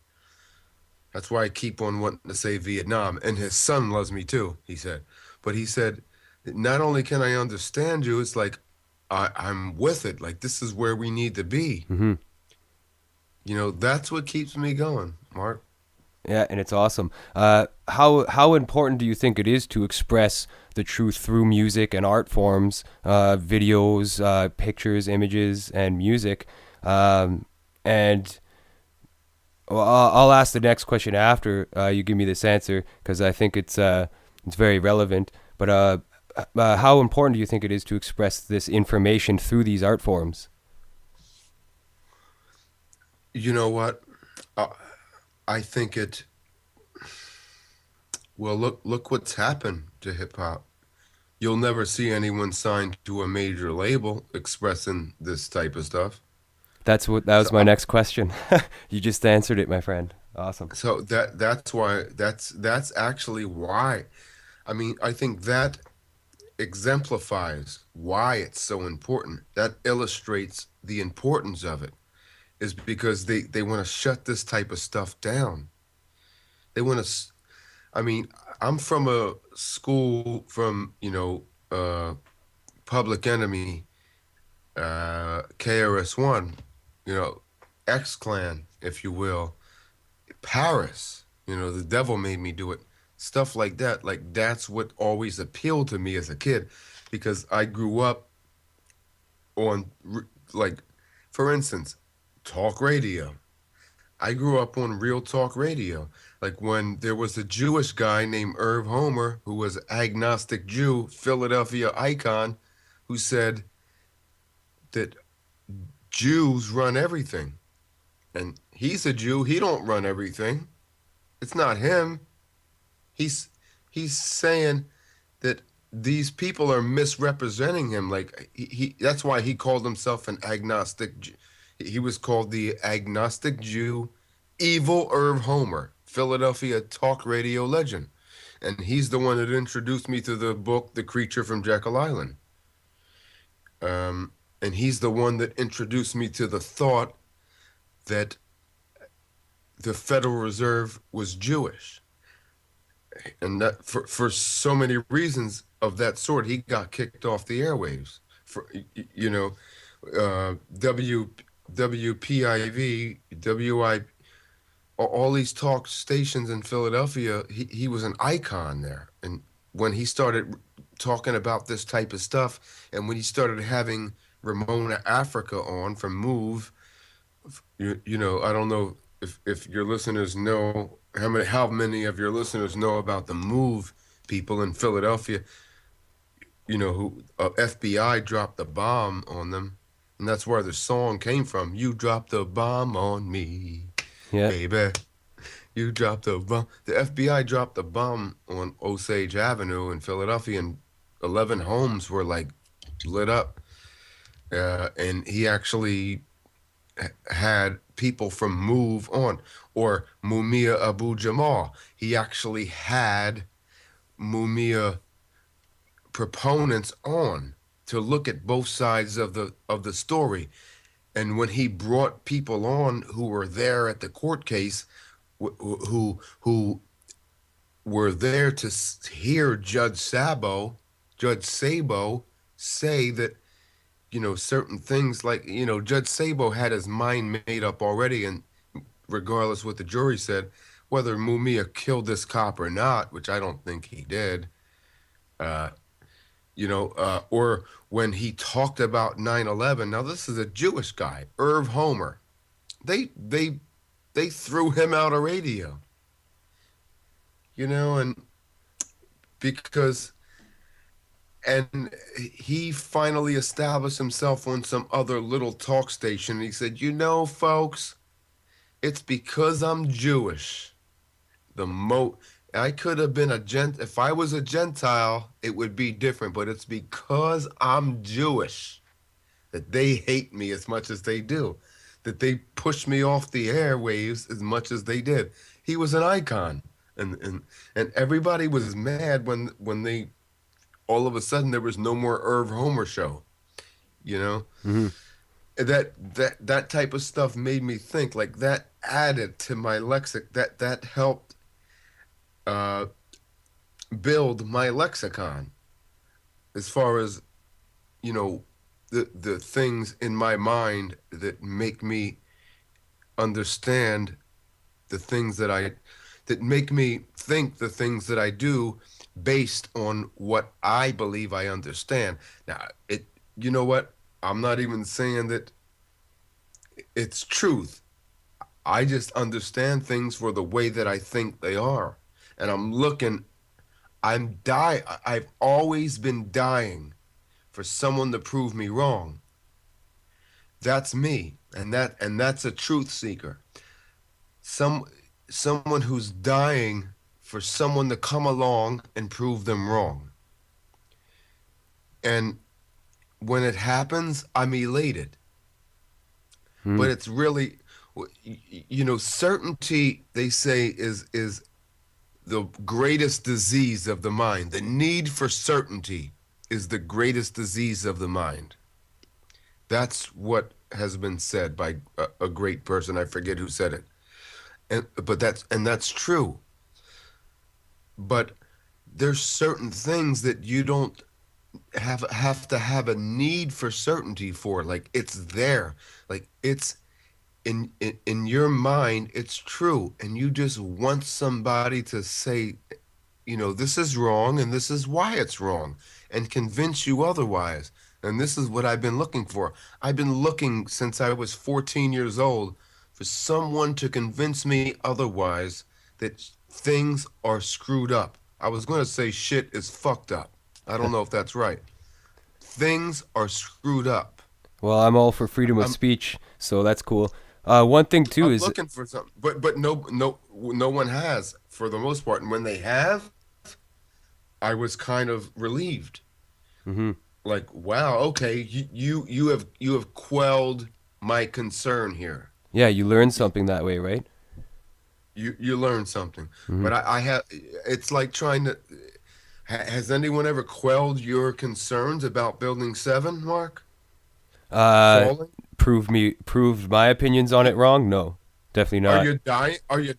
That's why I keep on wanting to say Vietnam, and his son loves me too, he said. But he said, not only can I understand you, it's like I'm with it, like this is where we need to be. Hmm. You know, that's what keeps me going, Mark. Yeah, and it's awesome. How important do you think it is to express the truth through music and art forms, videos, pictures, images, and music? And well, I'll ask the next question after you give me this answer, because I think it's very relevant. But How important do you think it is to express this information through these art forms? You know what? Uh, I think it. Well, look what's happened to hip hop. You'll never see anyone signed to a major label expressing this type of stuff. That So, was my next question. You just answered it, my friend. Awesome. that's why that's actually why. I mean, I think that exemplifies why it's so important. That illustrates the importance of it. Is because they want to shut this type of stuff down. They want to. I mean, I'm from a school from Public Enemy, KRS-One, X Clan, if you will, Paris. The devil made me do it. Stuff like that. Like that's what always appealed to me as a kid, because I grew up on like, for instance, talk radio. I grew up on real talk radio. Like when there was a Jewish guy named Irv Homer, who was agnostic Jew, Philadelphia icon, who said that Jews run everything. And he's a Jew, he don't run everything. It's not him. He's he's saying that these people are misrepresenting him. Like he that's why he called himself an agnostic Jew. He was called the agnostic Jew, evil Irv Homer, Philadelphia talk radio legend. And he's the one that introduced me to the book The Creature from Jekyll Island. And he's the one that introduced me to the thought that the Federal Reserve was Jewish. And that for so many reasons of that sort, he got kicked off the airwaves. For W WPIV, WI, all these talk stations in Philadelphia, he was an icon there. And when he started talking about this type of stuff, and when he started having Ramona Africa on from Move, I don't know if your listeners know how many of your listeners know about the Move people in Philadelphia, who FBI dropped the bomb on them, and that's where the song came from. You dropped the bomb on me, Yeah. baby. You dropped the bomb. The FBI dropped the bomb on Osage Avenue in Philadelphia, and 11 homes were like lit up. And he actually had people from Move on, or Mumia Abu Jamal. He actually had Mumia proponents on to look at both sides of the story. And when he brought people on who were there at the court case, who were there to hear Judge Sabo say that, certain things, like, Judge Sabo had his mind made up already, and regardless what the jury said, whether Mumia killed this cop or not, which I don't think he did, or when he talked about 9/11. Now this is a Jewish guy, Irv Homer. They threw him out of radio, and because and he finally established himself on some other little talk station. He said, folks, it's because I'm Jewish. I could have been if I was a Gentile, it would be different, but it's because I'm Jewish that they hate me as much as they do, that they push me off the airwaves as much as they did. He was an icon, and everybody was mad when they all of a sudden there was no more Irv Homer show. Mm-hmm. That type of stuff made me think, like, that added to my that helped build my lexicon, as far as the things in my mind that make me understand the things that make me think the things that I do, based on what I believe I understand. Now, you know what? I'm not even saying that it's truth. I just understand things for the way that I think they are. And I'm looking I've always been dying for someone to prove me wrong. That's me, and that's a truth seeker. Some Someone who's dying for someone to come along and prove them wrong. And when it happens, I'm elated. Hmm. But it's really, certainty, they say, is the greatest disease of the mind. The need for certainty is the greatest disease of the mind. That's what has been said by a great person. I forget who said it. That's true. But there's certain things that you don't have to have a need for certainty for. Like, it's there. Like, it's in your mind, it's true, and you just want somebody to say, this is wrong and this is why it's wrong, and convince you otherwise. And this is what I've been looking for. I've been looking since I was 14 years old for someone to convince me otherwise, that things are screwed up. I was going to say shit is fucked up. I don't know if that's right. Things are screwed up. Well, I'm all for freedom of I'm speech, so that's cool. One thing too I'm is, looking for something, but no one has for the most part. And when they have, I was kind of relieved. hmm Like, wow, okay, you have quelled my concern here. yeah, you learn something that way, right? You learned something. hmm But I have. It's like trying to. Has anyone ever quelled your concerns about Building 7, Mark? Uh, Falling? proved my opinions on it wrong? No, definitely Are not. you dying? Are you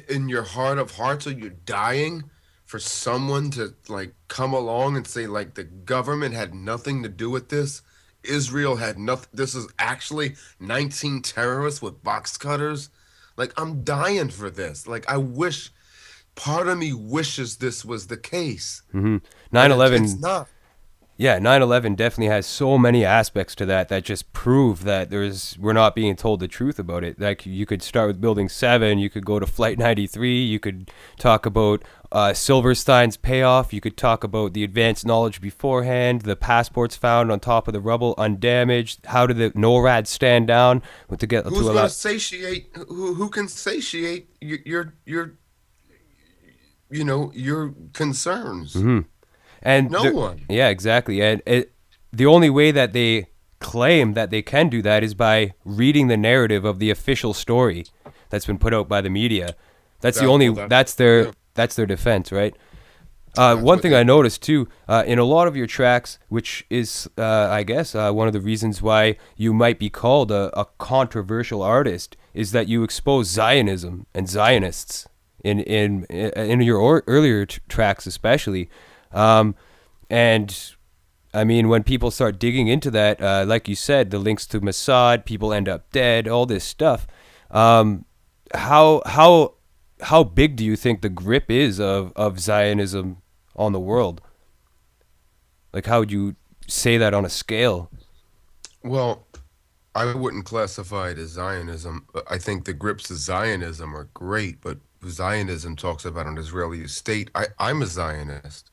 in your heart of hearts? Are you dying for someone to like come along and say like the government had nothing to do with this? Israel had nothing. This is actually 19 terrorists with box cutters. Like, I'm dying for this. Like, I wish. Part of me wishes this was the case, hmm but it's 9/11. not. Yeah, 9/11 definitely has so many aspects to that just prove that we're not being told the truth about it. Like, you could start with Building 7, you could go to Flight 93, you could talk about Silverstein's payoff, you could talk about the advanced knowledge beforehand, the passports found on top of the rubble undamaged, how did the NORAD stand down to get Who's to going to allow. satiate? Who can satiate your concerns? Mhm. And No one. yeah, exactly. And the only way that they claim that they can do that is by reading the narrative of the official story that's been put out by the media. That's the That only well, that Yeah, that's their defense, right? that's One what thing they. I noticed too, in a lot of your tracks, which is, I guess, one of the reasons why you might be called a controversial artist, is that you expose Zionism and Zionists in your earlier tracks, especially. Um, and I mean, when people start digging into that, like you said, the links to Mossad, people end up dead, all this stuff. Um, how big do you think the grip is of Zionism on the world? Like, how would you say that on a scale? Well, I wouldn't classify it as Zionism. I think the grips of Zionism are great, but Zionism talks about an Israeli state. I'm a Zionist.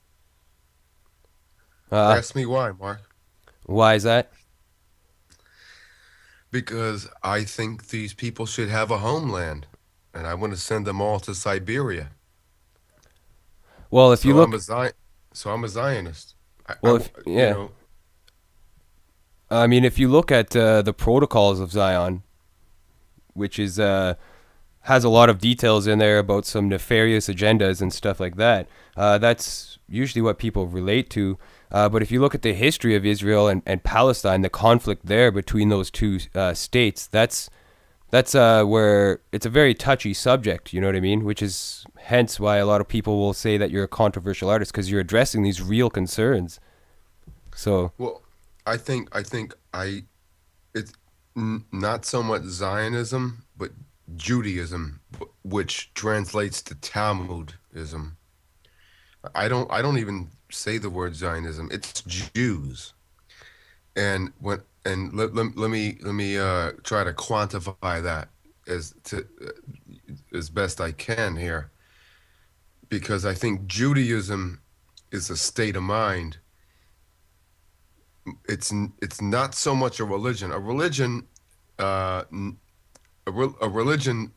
Uh, Ask me why, Mark. why is that? Because I think these people should have a homeland, and I want to send them all to Siberia. Well, if you So I'm look, a Zion. So I'm a Zionist. well, if yeah, I mean, if you look at the protocols of Zion, which is has a lot of details in there about some nefarious agendas and stuff like that. That's usually what people relate to. But if you look at the history of Israel and Palestine, the conflict there between those two states, that's where it's a very touchy subject. You know what I mean? Which is hence why a lot of people will say that you're a controversial artist, because you're addressing these real concerns. So, Well, I it's not so much Zionism, but Judaism, which translates to Talmudism. I don't even say the word Zionism. It's Jews. And let me try to quantify that as best I can here. because I think Judaism is a state of mind. It's not so much a religion. Uh, a religion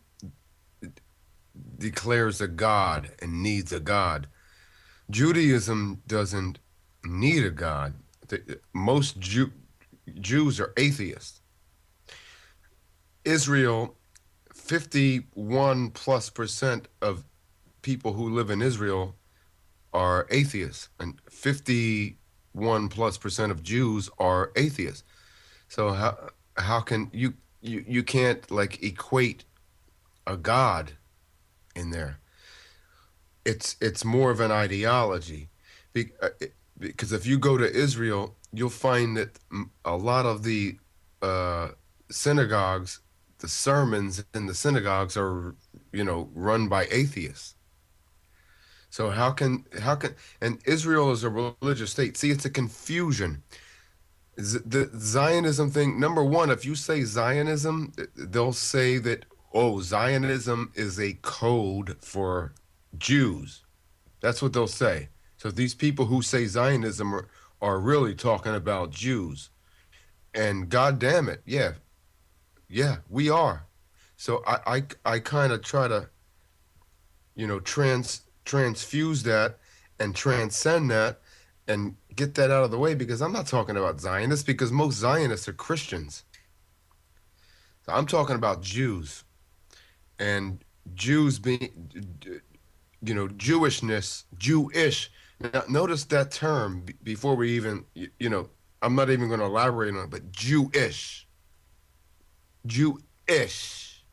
declares a God and needs a God. Judaism doesn't need a God. Most Jews are atheists. Israel, 51+% of people who live in Israel are atheists, and 51+% of Jews are atheists. So how can you can't like equate a God in there? It's more of an ideology, because if you go to Israel, you'll find that a lot of the uh, synagogues, the sermons in the synagogues are, run by atheists. So how can and Israel is a religious state. See, it's a confusion. The Zionism thing, number one, if you say Zionism, they'll say that, oh, Zionism is a code for Jews. That's what they'll say. So these people who say Zionism are really talking about Jews. And God damn it, yeah, we are. So I kind of try to, transfuse that and transcend that and get that out of the way, because I'm not talking about Zionists, because most Zionists are Christians. So I'm talking about Jews, and Jews being, Jewishness, Jewish. Now, notice that term before we even, I'm not even going to elaborate on it, but Jewish. Jewish.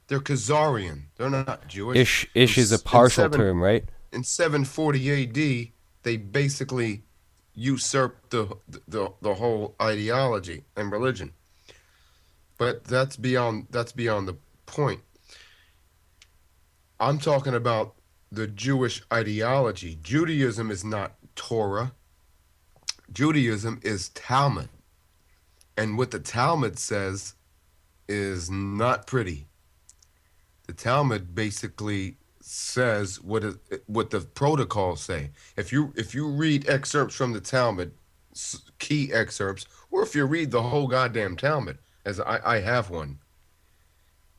They're Khazarian. They're not Jewish. Ish is a partial term, right? In 740 AD, they basically usurped the whole ideology and religion. But that's beyond the point. I'm talking about the Jewish ideology. Judaism is not Torah. Judaism is Talmud. And what the Talmud says is not pretty. The Talmud basically says what the protocols say. If you read excerpts from the Talmud, key excerpts, or if you read the whole goddamn Talmud, as I have one,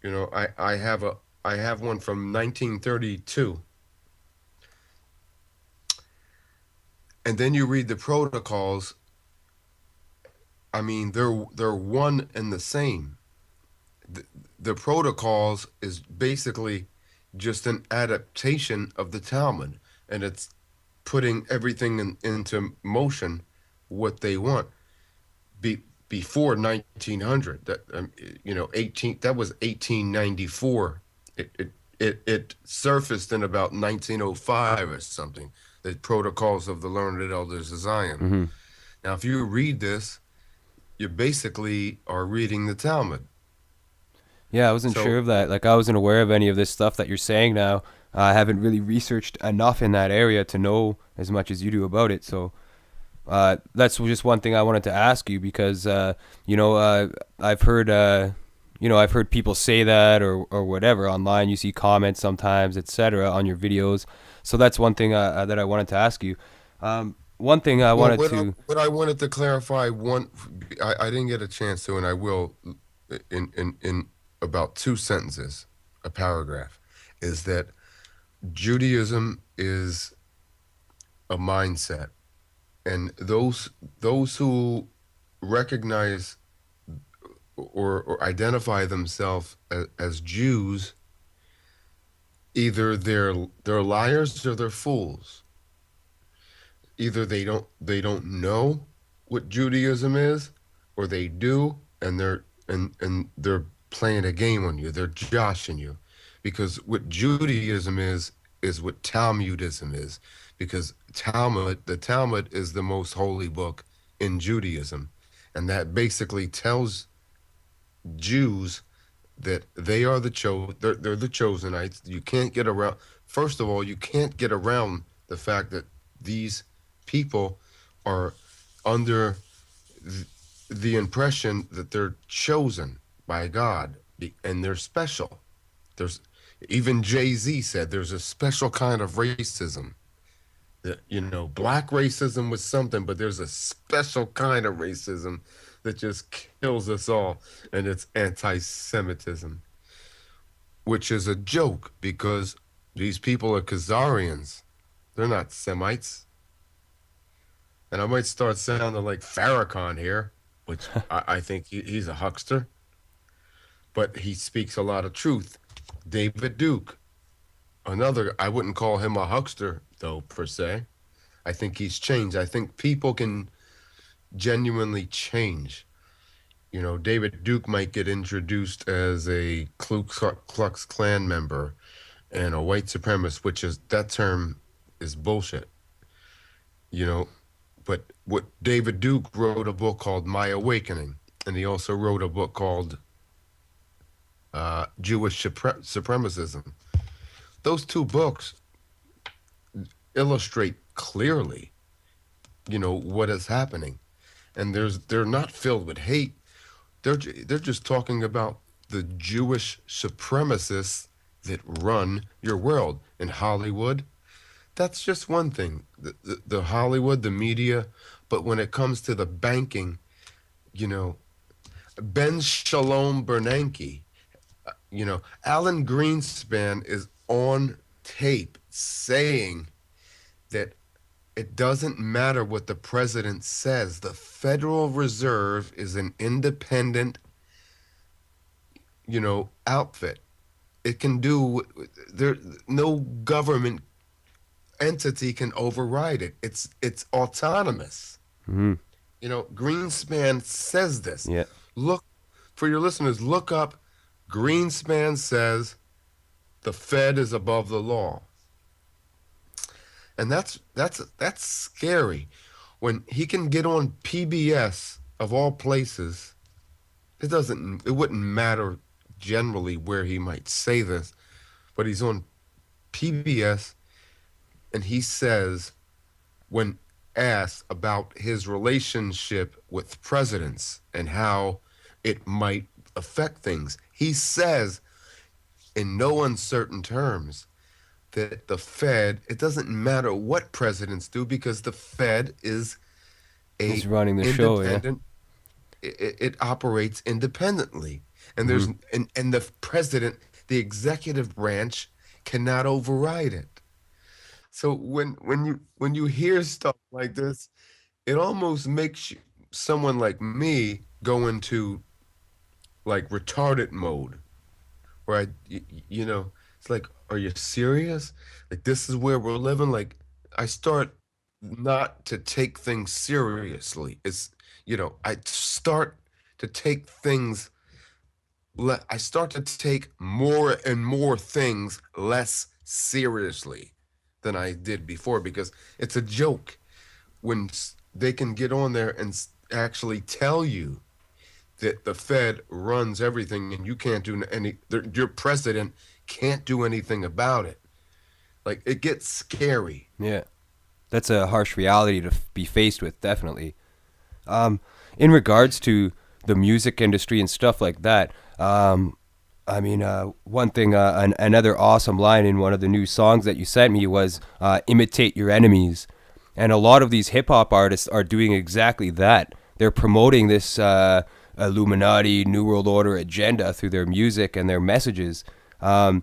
I have one from 1932, and then you read the protocols. I mean, they're one and the same. The protocols is basically just an adaptation of the Talmud, and it's putting everything into motion what they want. Before 1900, that that was 1894. It surfaced in about 1905 or something. The Protocols of the Learned Elders of Zion. Mm-hmm. Now, if you read this, you basically are reading the Talmud. Yeah, I wasn't sure of that. Like, I wasn't aware of any of this stuff that you're saying now. I haven't really researched enough in that area to know as much as you do about it. So that's just one thing I wanted to ask you, because I've heard I've heard people say that or whatever online. You see comments sometimes, etc., on your videos. So that's one thing that I wanted to ask you. One thing I wanted to. What I wanted to clarify, I didn't get a chance to, and I will in about 2 sentences, a paragraph, is that Judaism is a mindset, and those who recognize or identify themselves as Jews, either they're liars or they're fools. Either they don't know what Judaism is, or they do, and they're playing a game on you. They're joshing you, because what Judaism is what Talmudism is, because the Talmud is the most holy book in Judaism, and that basically tells Jews that they are they're the Chosenites. You can't get around. First of all, you can't get around the fact that these people are under the impression that they're chosen by God, and they're special. There's, Even Jay-Z said there's a special kind of racism. Black racism was something, but there's a special kind of racism that just kills us all, and it's anti-Semitism, which is a joke because these people are Khazarians. They're not Semites. And I might start sounding like Farrakhan here, which I think he's a huckster, but he speaks a lot of truth. David Duke, another, I wouldn't call him a huckster, though, per se. I think he's changed. I think people can genuinely change. David Duke might get introduced as a Ku Klux Klan member and a white supremacist, which is, that term is bullshit, you know. But what David Duke wrote a book called My Awakening, and he also wrote a book called Jewish Supremacism. Those two books illustrate clearly, what is happening, and they're not filled with hate. They're just talking about the Jewish supremacists that run your world in Hollywood. That's just one thing. The Hollywood, the media, but when it comes to the banking, you know, Ben Shalom Bernanke, Alan Greenspan is on tape saying that it doesn't matter what the president says. The Federal Reserve is an independent, outfit. It can do there. No government entity can override it. It's autonomous. Hmm. Greenspan says this. Yeah. Look, for your listeners, look up. Greenspan says the Fed is above the law, and that's scary. When he can get on PBS of all places, it wouldn't matter generally where he might say this, but he's on PBS and he says, when asked about his relationship with presidents and how it might affect things, he says in no uncertain terms that the Fed, it doesn't matter what presidents do because the Fed is He's a running the show, yeah. independent, it operates independently. And Hmm. and the president, the executive branch cannot override it. So when you hear stuff like this, it almost makes someone like me go into like retarded mode, where it's like, are you serious? Like, this is where we're living. Like, I start not to take things seriously. I start to take things. I start to take more and more things less seriously than I did before because it's a joke when they can get on there and actually tell you that the Fed runs everything and you can't do your president can't do anything about it. Like, it gets scary. Yeah. That's a harsh reality to be faced with, definitely. In regards to the music industry and stuff like that, one thing, another awesome line in one of the new songs that you sent me was imitate your enemies. And a lot of these hip hop artists are doing exactly that. They're promoting this Illuminati, New World Order agenda through their music and their messages. Do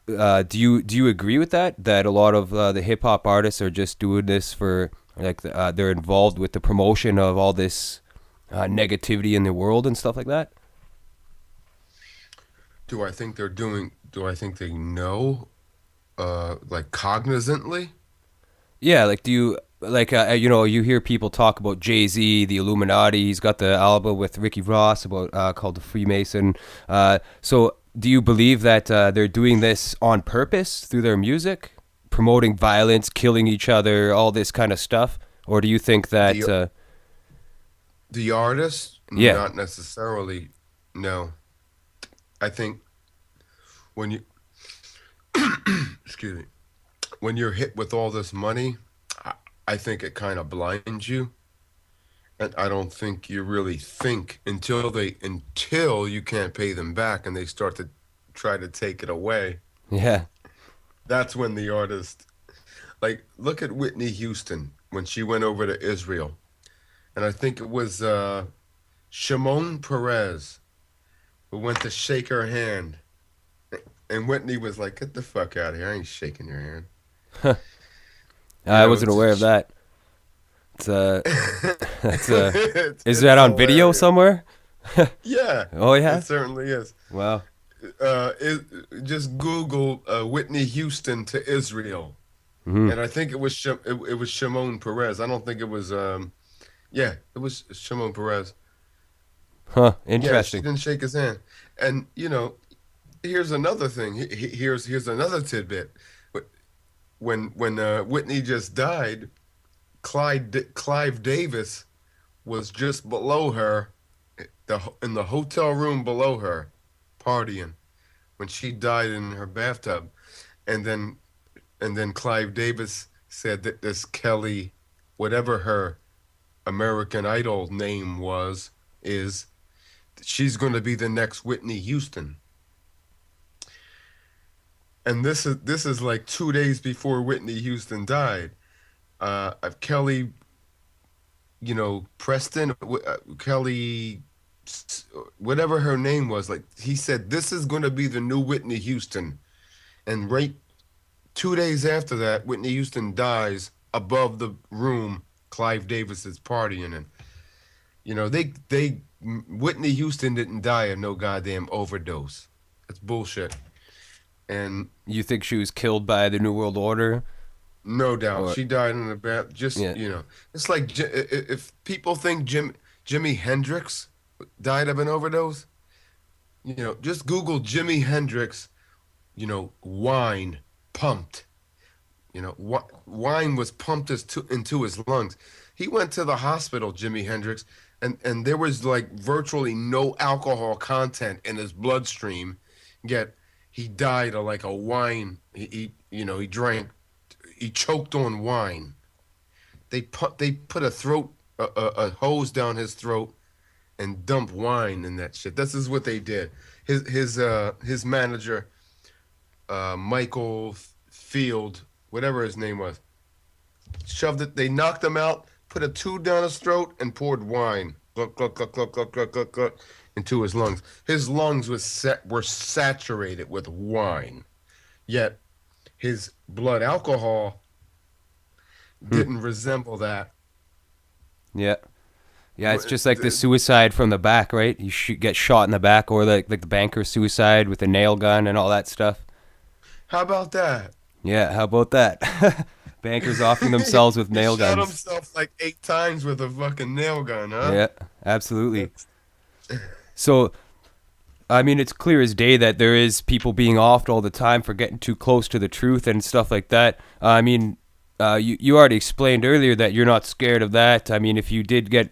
you agree with that? That a lot of the hip hop artists are just doing this for they're involved with the promotion of all this negativity in the world and stuff like that? Do I think they know, like, cognizantly? Yeah, like do you you hear people talk about Jay-Z, the Illuminati. He's got the album with Ricky Ross about called the Freemason. So do you believe that they're doing this on purpose through their music, promoting violence, killing each other, all this kind of stuff? Or do you think that The artist, yeah. not necessarily. No, I think when you excuse me, when you're hit with all this money, I think it kind of blinds you, and I don't think you really think until you can't pay them back and they start to try to take it away. Yeah. That's when the artist, like, look at Whitney Houston when she went over to Israel. And I think it was Shimon Peres who went to shake her hand. And Whitney was like, get the fuck out of here. I ain't shaking your hand. You I know, wasn't aware of that. It's that's is that it's on video hilarious. somewhere? Yeah, Oh it yeah. certainly is. Wow. It, just Google Whitney Houston to Israel. Hmm. And I think it was Shimon Peres. I don't think it was yeah, it was Shimon Peres. Huh. Yeah, she Interesting. didn't shake his hand. And here's another thing. Here's another tidbit. When Whitney just died, Clive Davis was just below her, in the hotel room below her, partying when she died in her bathtub. And then Clive Davis said that this Kelly, whatever her American Idol name is she's going to be the next Whitney Houston. And this is like 2 days before Whitney Houston died. Kelly, Preston, Kelly, whatever her name was, like he said, this is going to be the new Whitney Houston. And right 2 days after that, Whitney Houston dies above the room Clive Davis is partying in. They Whitney Houston didn't die of no goddamn overdose. That's bullshit. And You think she was killed by the New World Order? no doubt, Or she died in the bath. Just yeah. it's like if people think Jimi Hendrix died of an overdose, just Google Jimi Hendrix. Wine pumped. Wine was pumped into his lungs. He went to the hospital, Jimi Hendrix, and there was like virtually no alcohol content in his bloodstream. Yet he died of like a wine. He drank. He choked on wine. They put a hose down his throat and dumped wine in that shit. This is what they did. His manager, Michael Field, whatever his name was, shoved it. They knocked him out, put a tube down his throat, and poured wine, gluck, gluck, gluck, gluck, gluck, gluck, gluck, gluck, into his lungs. His lungs were saturated with wine. Yet his blood alcohol Hmm. didn't resemble that. Yeah. Yeah, it's just like the suicide from the back, right? You get shot in the back, or like the banker suicide with a nail gun and all that stuff. How about that? Yeah, how about that? Bankers offering themselves with He nail shot guns. himself like 8 times with a fucking nail gun, huh? Yeah, absolutely. That's, So, I mean, it's clear as day that there is people being offed all the time for getting too close to the truth and stuff like that. I mean, you already explained earlier that you're not scared of that. I mean, if you did get,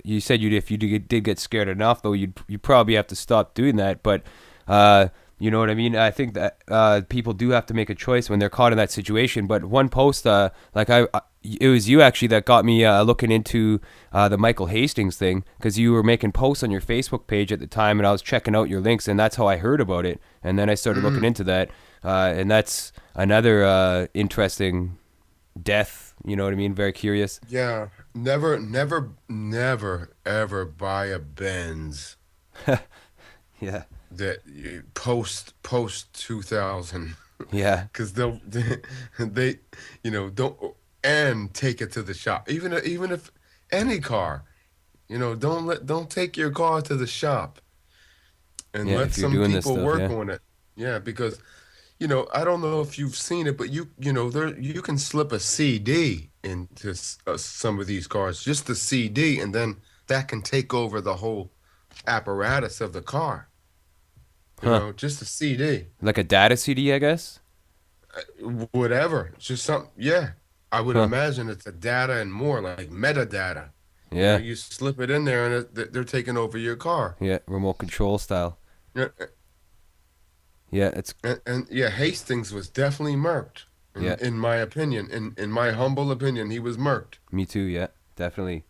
you said if you did get scared enough, though, you probably have to stop doing that. But you know what I mean? I think that people do have to make a choice when they're caught in that situation. But one post, it was you actually that got me looking into the Michael Hastings thing, because you were making posts on your Facebook page at the time, and I was checking out your links, and that's how I heard about it. And then I started looking into that, and that's another interesting death. You know what I mean? Very curious. yeah, never, ever buy a Benz Yeah, that post 2000, yeah, because they don't, and take it to the shop. Even if any car, don't take your car to the shop and yeah. let If you're some doing this people stuff, work yeah. on it. Yeah, because I don't know if you've seen it, but you can slip a CD into some of these cars, just the CD, and then that can take over the whole apparatus of the car. Huh? Just a CD, Like a data CD, I guess. whatever. It's just something. Yeah, I would Huh? imagine it's a data and more like metadata. Yeah, You slip it in there, and they're taking over your car. yeah. Remote control style. Yeah, Yeah, it's and yeah, Hastings was definitely murked. yeah. In my opinion, in my humble opinion, he was murked. Me too. Yeah, definitely,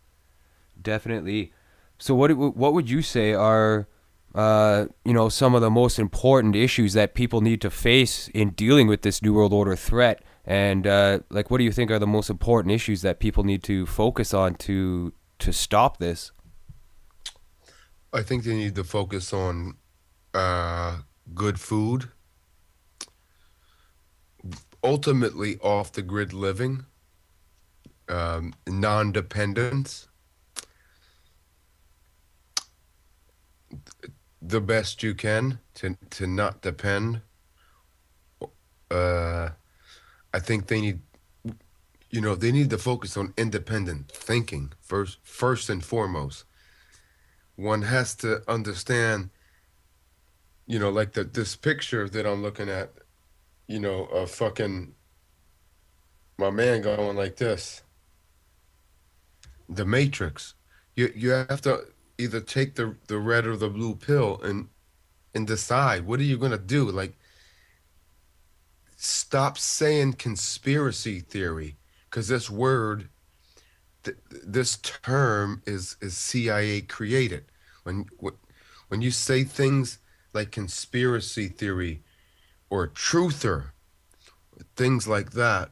definitely. So what would you say are some of the most important issues that people need to face in dealing with this New World Order threat. And what do you think are the most important issues that people need to focus on to stop this? I think they need to focus on good food, ultimately off the grid living, non-dependence, the best you can to not depend. I think they need to focus on independent thinking first and foremost. One has to understand, like this picture that I'm looking at, of fucking my man going like this. The Matrix. You have to either take the red or the blue pill and decide what are you gonna do. Like, stop saying conspiracy theory, because this term is CIA created. When you say things like conspiracy theory or truther, things like that,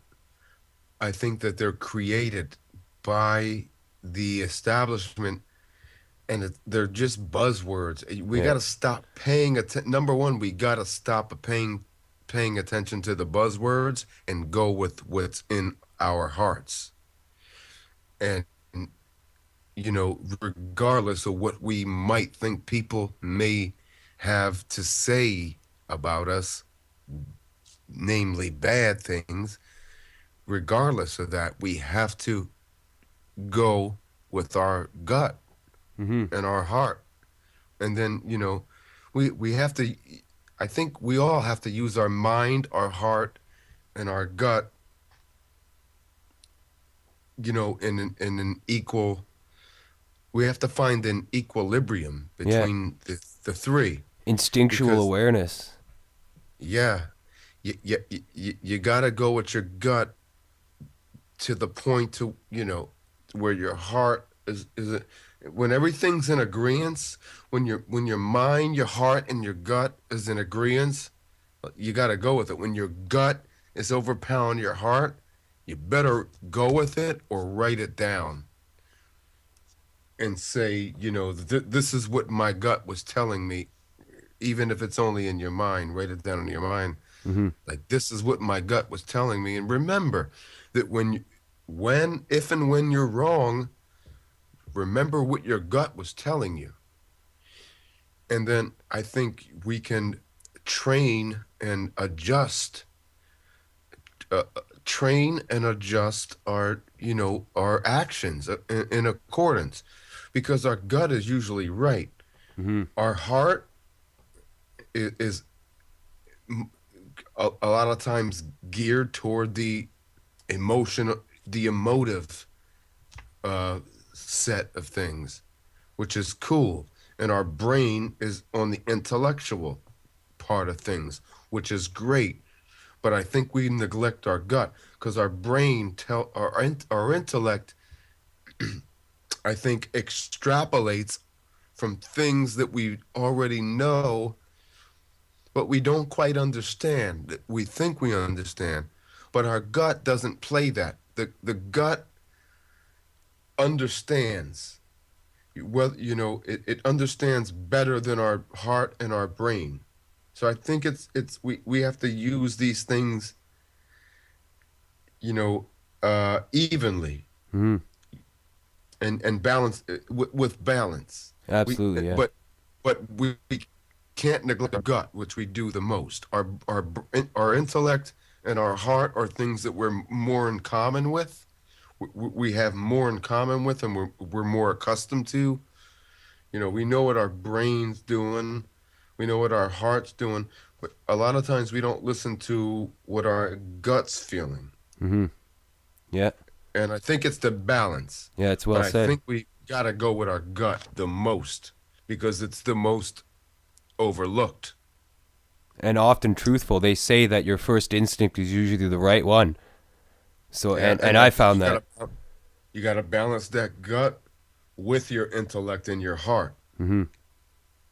I think that they're created by the establishment, and they're just buzzwords. We got Yeah. to stop paying attention. Number one, we got to stop paying attention to the buzzwords and go with what's in our hearts. And regardless of what we might think people may have to say about us, namely bad things, regardless of that, we have to go with our gut Mm-hmm. and our heart. And then, we have to, I think we all have to use our mind, our heart, and our gut, in an equal, we have to find an equilibrium Yeah. between the three. Instinctual Because, awareness. yeah, you got to go with your gut to the point to, where your heart is when everything's in agreement, when your mind, your heart, and your gut is in agreement, you got to go with it. When your gut is overpowering your heart, you better go with it or write it down and say, this is what my gut was telling me, even if it's only in your mind. Write it down in your mind. Mm-hmm. Like, this is what my gut was telling me. And remember that if and when you're wrong, remember what your gut was telling you. And then I think we can train and adjust, our actions in accordance, because our gut is usually right. Mm-hmm. Our heart is a lot of times geared toward the emotive set of things, which is cool. And our brain is on the intellectual part of things, which is great. But I think we neglect our gut, because our brain our intellect, I think, extrapolates from things that we already know, but we don't quite understand. We think we understand, but our gut doesn't play that. The gut understands. Well, it understands better than our heart and our brain. So I think we have to use these things, evenly, Mm-hmm. and balance with balance. We Absolutely. Yeah. but we can't neglect our gut, which we do the most. Our intellect and our heart are things that we're more in common with. We have more in common with, and we're more accustomed to. We know what our brain's doing, we know what our heart's doing, but a lot of times we don't listen to what our gut's feeling. Mm-hmm. Yeah. And I think it's the balance. Yeah. It's But well I said. think we gotta go with our gut the most, because it's the most overlooked. And often truthful. They say that your first instinct is usually the right one. So Yeah, and I found you that. gotta balance that gut with your intellect and your heart. Mm-hmm.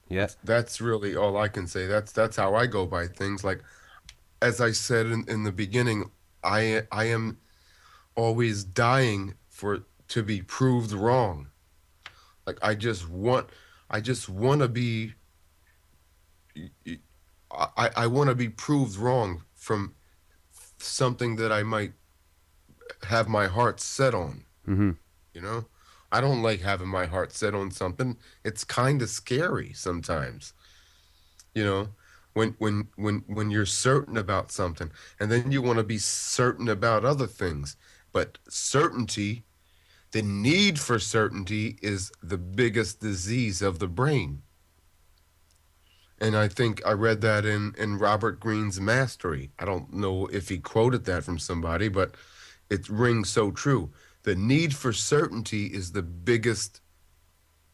Yeah. That's really all I can say. That's how I go by things. Like as I said in the beginning, I am always dying for to be proved wrong. Like I just want to be I want to be proved wrong from something that I might have my heart set on, Mm-hmm. you know? I don't like having my heart set on something. It's kind of scary sometimes, you know? When you're certain about something and then you want to be certain about other things. But certainty, the need for certainty is the biggest disease of the brain. And I think I read that in Robert Greene's Mastery. I don't know if he quoted that from somebody, but it rings so true. The need for certainty is the biggest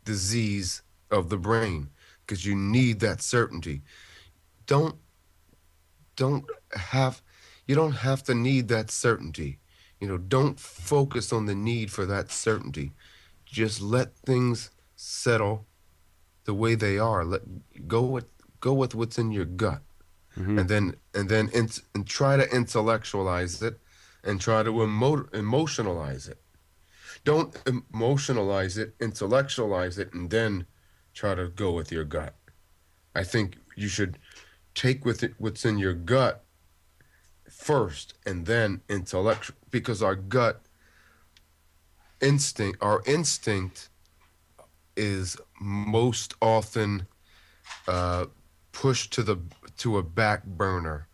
disease of the brain because you need that certainty. Don't don't have you don't have to need that certainty. Don't focus on the need for that certainty. Just let things settle the way they are. Let go with go with what's in your gut, Mm-hmm. and try to intellectualize it, and try to emotionalize it. Don't emotionalize it, intellectualize it, and then try to go with your gut. I think you should take with it what's in your gut first, and then intellectual, because our instinct is most often uh, pushed to a back burner.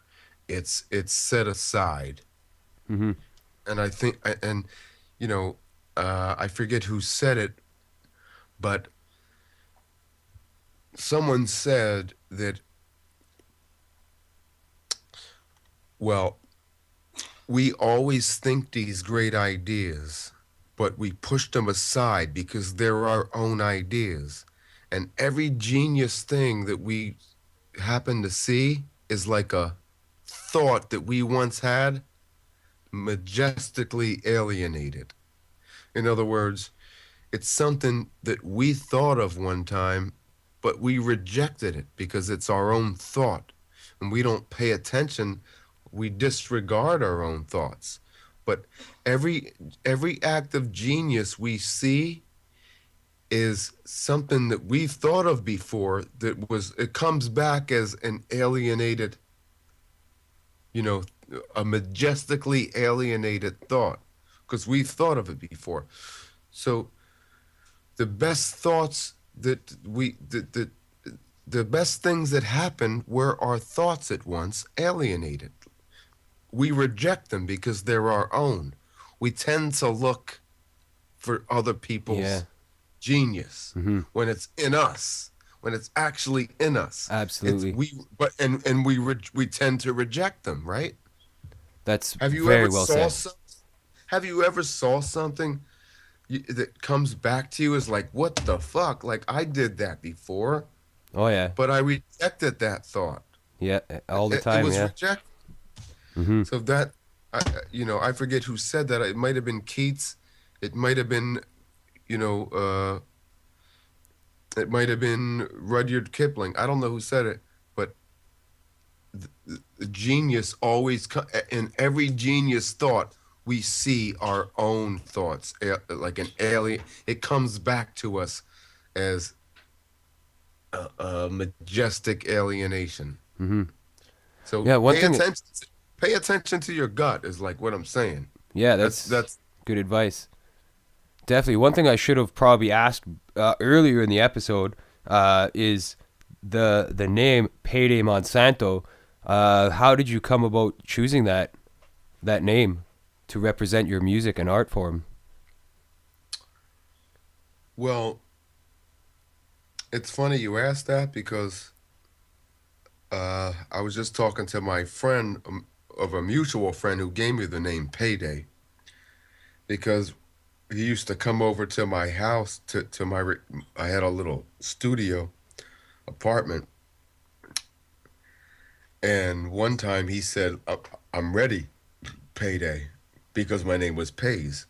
It's set aside, Mm-hmm. and I think, and you know, I forget who said it, but someone said that, well, we always think these great ideas, but we push them aside because they're our own ideas. And every genius thing that we happen to see is like a thought that we once had, majestically alienated. In other words, it's something that we thought of one time, but we rejected it because it's our own thought. And we don't pay attention, we disregard our own thoughts. But every every act of genius we see is something that we thought of before, that was it comes back as an alienated, you know, a majestically alienated thought because we've thought of it before. So the best thoughts that we the best things that happen were our thoughts at once alienated. We reject them because they're our own. We tend to look for other Yeah. people's genius Mm-hmm. when it's in us, when it's actually in us. It's Absolutely. we but and we tend to reject them, right? That's Have you very ever well saw said. some, have you ever saw something that comes back to you as like, what the fuck? Like I did that before, Oh yeah. but I rejected that thought. Yeah. All the It time. was Yeah. rejected. Mm-hmm. So that, I forget who said that. It might have been Keats. It might have been, you know, it might have been Rudyard Kipling. I don't know who said it, but the genius always in every genius thought we see our own thoughts, like an alien. It comes back to us as a majestic alienation. Mm-hmm. So Yeah. One thing. pay attention to your gut is like what I'm saying. Yeah. That's That's that's good advice. Definitely. One thing I should have probably asked earlier in the episode is the name Payday Monsanto. How did you come about choosing that name to represent your music and art form? well, it's funny you asked that because I was just talking to my friend, of a mutual friend, who gave me the name Payday because he used to come over to my house to I had a little studio apartment, and one time he said, I'm ready, Payday," because my name was Pays.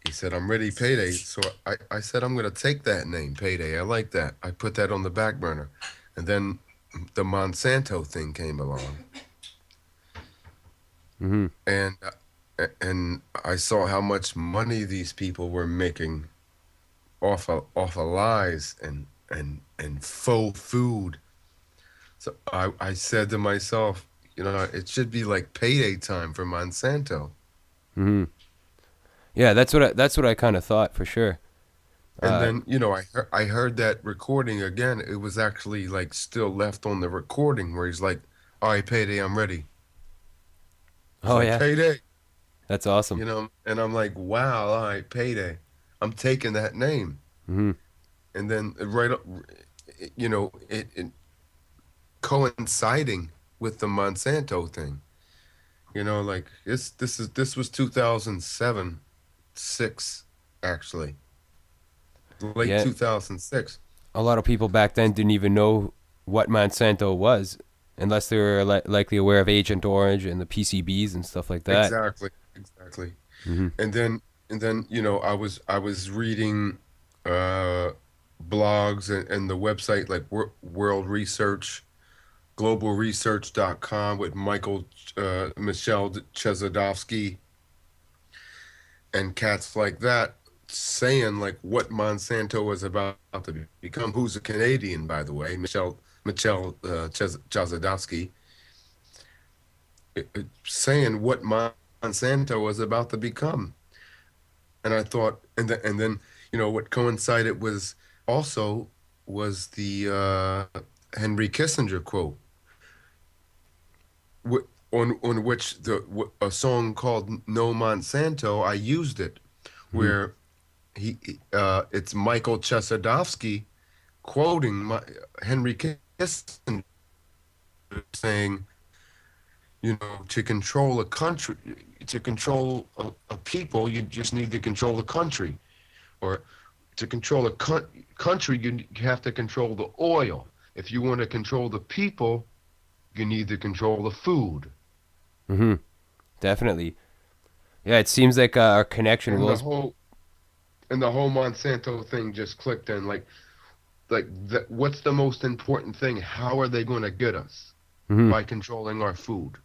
He said, I'm ready, Payday. So I said, I'm going to take that name, Payday. I like that. I put that on the back burner. And then the Monsanto thing came along. Mm-hmm. And I saw how much money these people were making off of lies and faux food. So I said to myself, it should be like payday time for Monsanto. Mm-hmm. Yeah, that's what I kind of thought for sure. And Uh, then, I heard that recording again. It was actually like still left on the recording where he's like, all right, payday, I'm ready. It's oh like yeah, payday, that's awesome. and I'm like, wow, all right, payday. I'm taking that name. Mm-hmm. And then it coinciding with the Monsanto thing. Like this was 2007, 6 actually. Late Yeah, 2006. a lot of people back then didn't even know what Monsanto was, unless they were likely aware of Agent Orange and the PCBs and stuff like that. Exactly. Exactly. Mm-hmm. And then I was reading blogs and the website like World Research, globalresearch.com with Michelle Chezodowski and cats like that saying like what Monsanto was about to become. Who's a Canadian, by the way, Michelle Chezodowski, saying what Monsanto was about to become. And I thought, and then what coincided was also was the Henry Kissinger quote, on which a song called "No Monsanto." I used it, Mm-hmm. where it's Michael Chesadovsky quoting Henry Kissinger saying, to control a country, to control a people, you just need to control the country, or to control a country, you have to control the oil. If you want to control the people, you need to control the food. Mm-hmm. Definitely. Yeah, it seems like our connection And the was. whole and the whole Monsanto thing just clicked in. What's the most important thing? How are they going to get us? Mm-hmm. By controlling our food.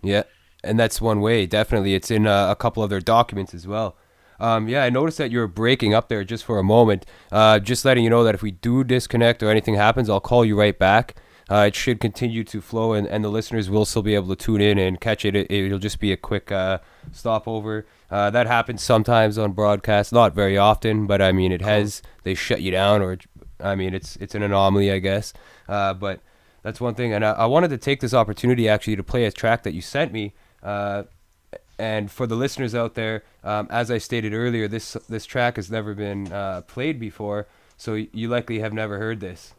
Yeah, and that's one way. Definitely, it's in a couple of their documents as well. Yeah, I noticed that you were breaking up there just for a moment. Just letting you know that if we do disconnect or anything happens, I'll call you right back. It should continue to flow, and the listeners will still be able to tune in and catch it. It'll just be a quick stopover. That happens sometimes on broadcast, not very often, but I mean, it has. They shut you down, or I mean, it's an anomaly, I guess. But that's one thing, and I wanted to take this opportunity actually to play a track that you sent me. And for the listeners out there, as I stated earlier, this track has never been played before, so you likely have never heard this.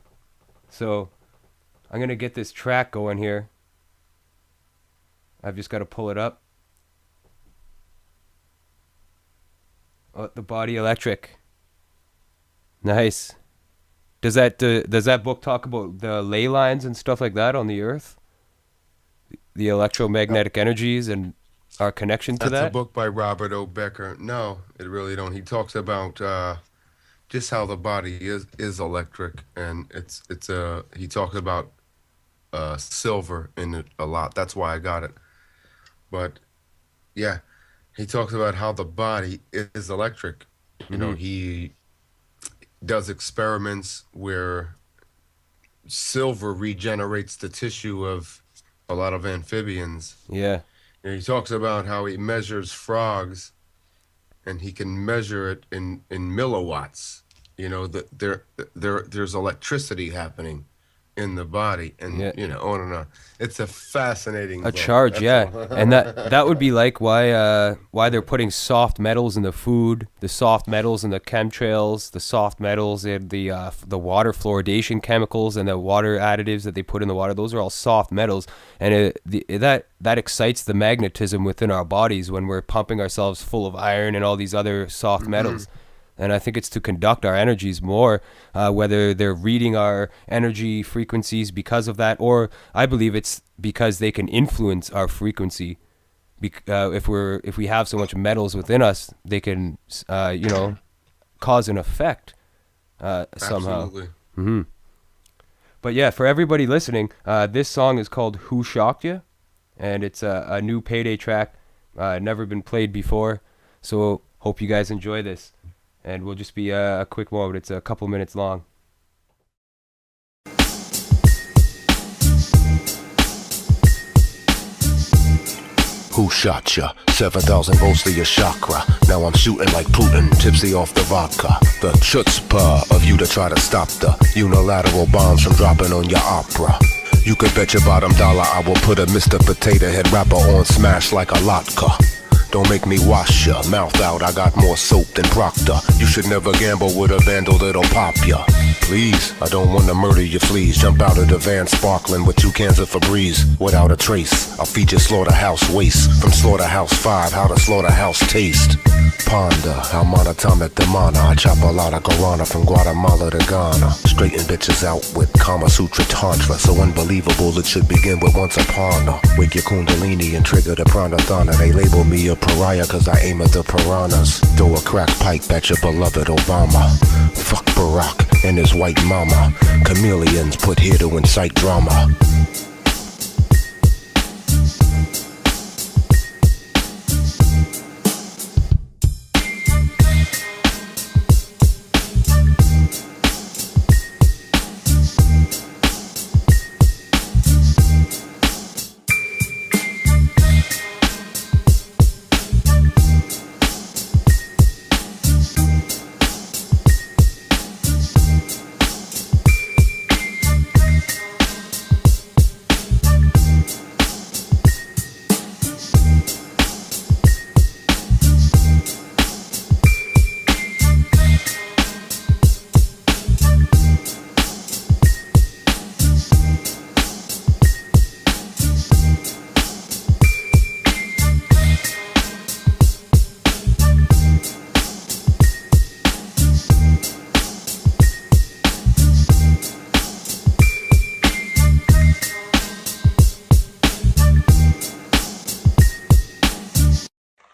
So I'm gonna get this track going here. I've just got to pull it up. Oh, the Body Electric. Nice. Does that book talk about the ley lines and stuff like that on the Earth? The electromagnetic energies and our connection to That's a that? book by Robert O. Becker. No, it really don't. He talks about just how the body is electric, and he talks about silver in it a lot. That's why I got it. But yeah, he talks about how the body is electric. Mm-hmm. He does experiments where silver regenerates the tissue of a lot of amphibians. Yeah. And he talks about how he measures frogs, and he can measure it in milliwatts. That there's electricity happening in the body, and Yeah. on and on. It's a fascinating A book. charge, That's yeah. all. And that would be like why they're putting soft metals in the food, the soft metals in the chemtrails, the soft metals in the water fluoridation chemicals and the water additives that they put in the water. Those are all soft metals, and that excites the magnetism within our bodies when we're pumping ourselves full of iron and all these other soft metals. And I think it's to conduct our energies more, whether they're reading our energy frequencies because of that, or I believe it's because they can influence our frequency if we have so much metals within us, they can cause an effect somehow. Absolutely. Mm-hmm. But yeah, for everybody listening, this song is called "Who Shocked Ya?" and it's a new Payday track, never been played before. So hope you guys enjoy this, and we'll just be a quick moment. It's a couple minutes long. Who shot ya? 7,000 volts to your chakra. Now I'm shooting like Putin, tipsy off the vodka. The chutzpah of you to try to stop the unilateral bombs from dropping on your opera. You could bet your bottom dollar I will put a Mr. Potato Head rapper on smash like a latke. Don't make me wash ya, mouth out, I got more soap than Proctor. You should never gamble with a vandal that'll pop ya. Please, I don't wanna murder your fleas. Jump out of the van sparkling with 2 cans of Febreze. Without a trace, I'll feature Slaughterhouse Waste. From Slaughterhouse 5, how the Slaughterhouse taste. Ponder how monatomic the mana. I chop a lot of guarana from Guatemala to Ghana. Straighten bitches out with Kama Sutra Tantra. So unbelievable it should begin with once upon a. Wake your kundalini and trigger the pranadhana. They label me a pariah cause I aim at the piranhas. Throw a crack pipe at your beloved Obama. Fuck Barack and his white mama. Chameleons put here to incite drama.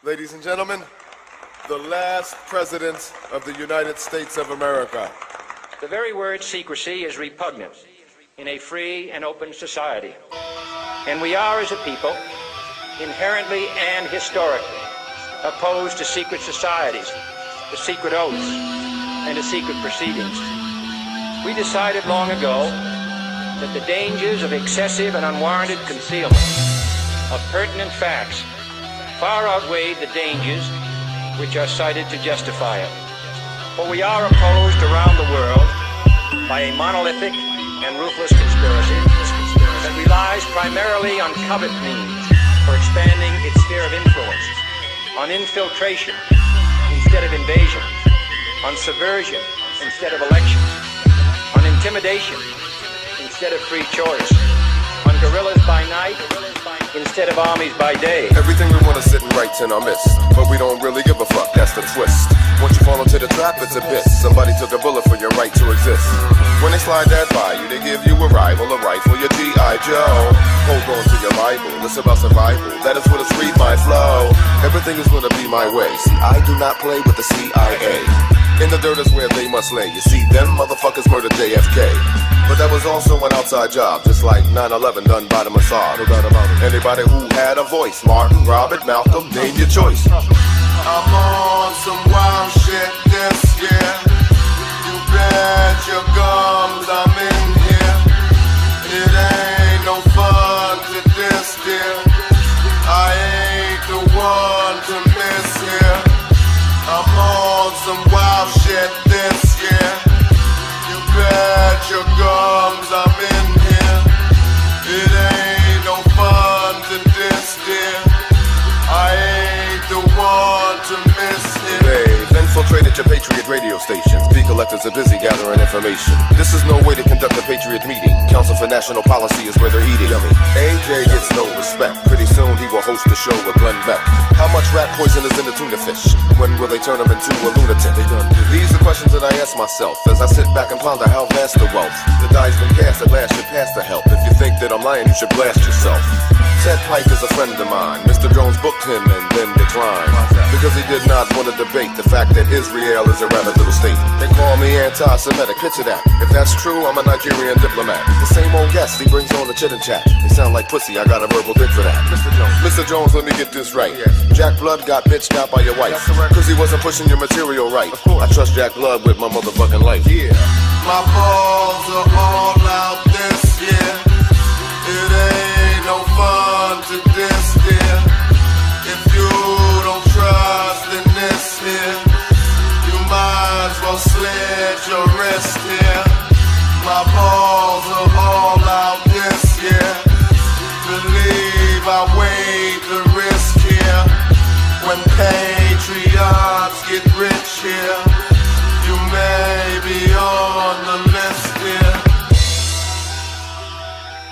Ladies and gentlemen, the last president of the United States of America. The very word secrecy is repugnant in a free and open society. And we are, as a people, inherently and historically opposed to secret societies, to secret oaths, and to secret proceedings. We decided long ago that the dangers of excessive and unwarranted concealment of pertinent facts far outweighed the dangers which are cited to justify it. For we are opposed around the world by a monolithic and ruthless conspiracy that relies primarily on covert means for expanding its sphere of influence, on infiltration instead of invasion, on subversion instead of elections, on intimidation instead of free choice, on guerrillas by night instead of armies by day. Everything we want to sit and right in our midst, but we don't really give a fuck, that's the twist. Once you fall into the trap, it's a bit. Somebody took a bullet for your right to exist. When they slide that by you, they give you a rifle, your G.I. Joe. Hold on to your Bible, it's about survival. That is where the street might flow. Everything is gonna be my way. See, I do not play with the CIA. In the dirt is where they must lay. You see, them motherfuckers murdered JFK. But that was also an outside job, just like 9/11 done by the Mossad. No doubt about it. Anybody who had a voice, Martin, Robert, Malcolm, name your choice. I'm on some wild shit this year. You bet your gums I'm in here. It ain't no fun to this dear. I ain't the one to miss here. I'm on some wild shit this year. You bet your gums I'm in here. It ain't no fun to this dear. I ain't the one to miss it. They've infiltrated your Patriot radio stations. Bee collectors are busy gathering information. This is no way to conduct a Patriot meeting. Council for National Policy is where they're eating. Yummy. AJ gets no respect. Pretty soon he will host the show with Glenn Beck. How much much rat poison is in the tuna fish? When will they turn him into a lunatic? These are questions that I ask myself as I sit back and ponder how vast the wealth. The die's been cast, at last should pass the help. If you think that I'm lying, you should blast yourself. Ted Pike is a friend of mine. Mr. Jones booked him and then declined because he did not want to debate the fact that Israel is a rather little state. They call me anti-Semitic, picture that. If that's true, I'm a Nigerian diplomat. The same old guest, he brings on the chit and chat. They sound like pussy, I got a verbal dick for that. Mr. Jones, let me get this right. Jack Blood got bitched out by your wife cause he wasn't pushing your material right. I trust Jack Blood with my motherfucking life. Yeah. My balls are all out this year. It ain't no fun to this here. If you don't trust in this here, you might as well slit your wrist here. My balls are all out this year. Believe I weighed the risk here. When patriots get rich here, you may be on the list here.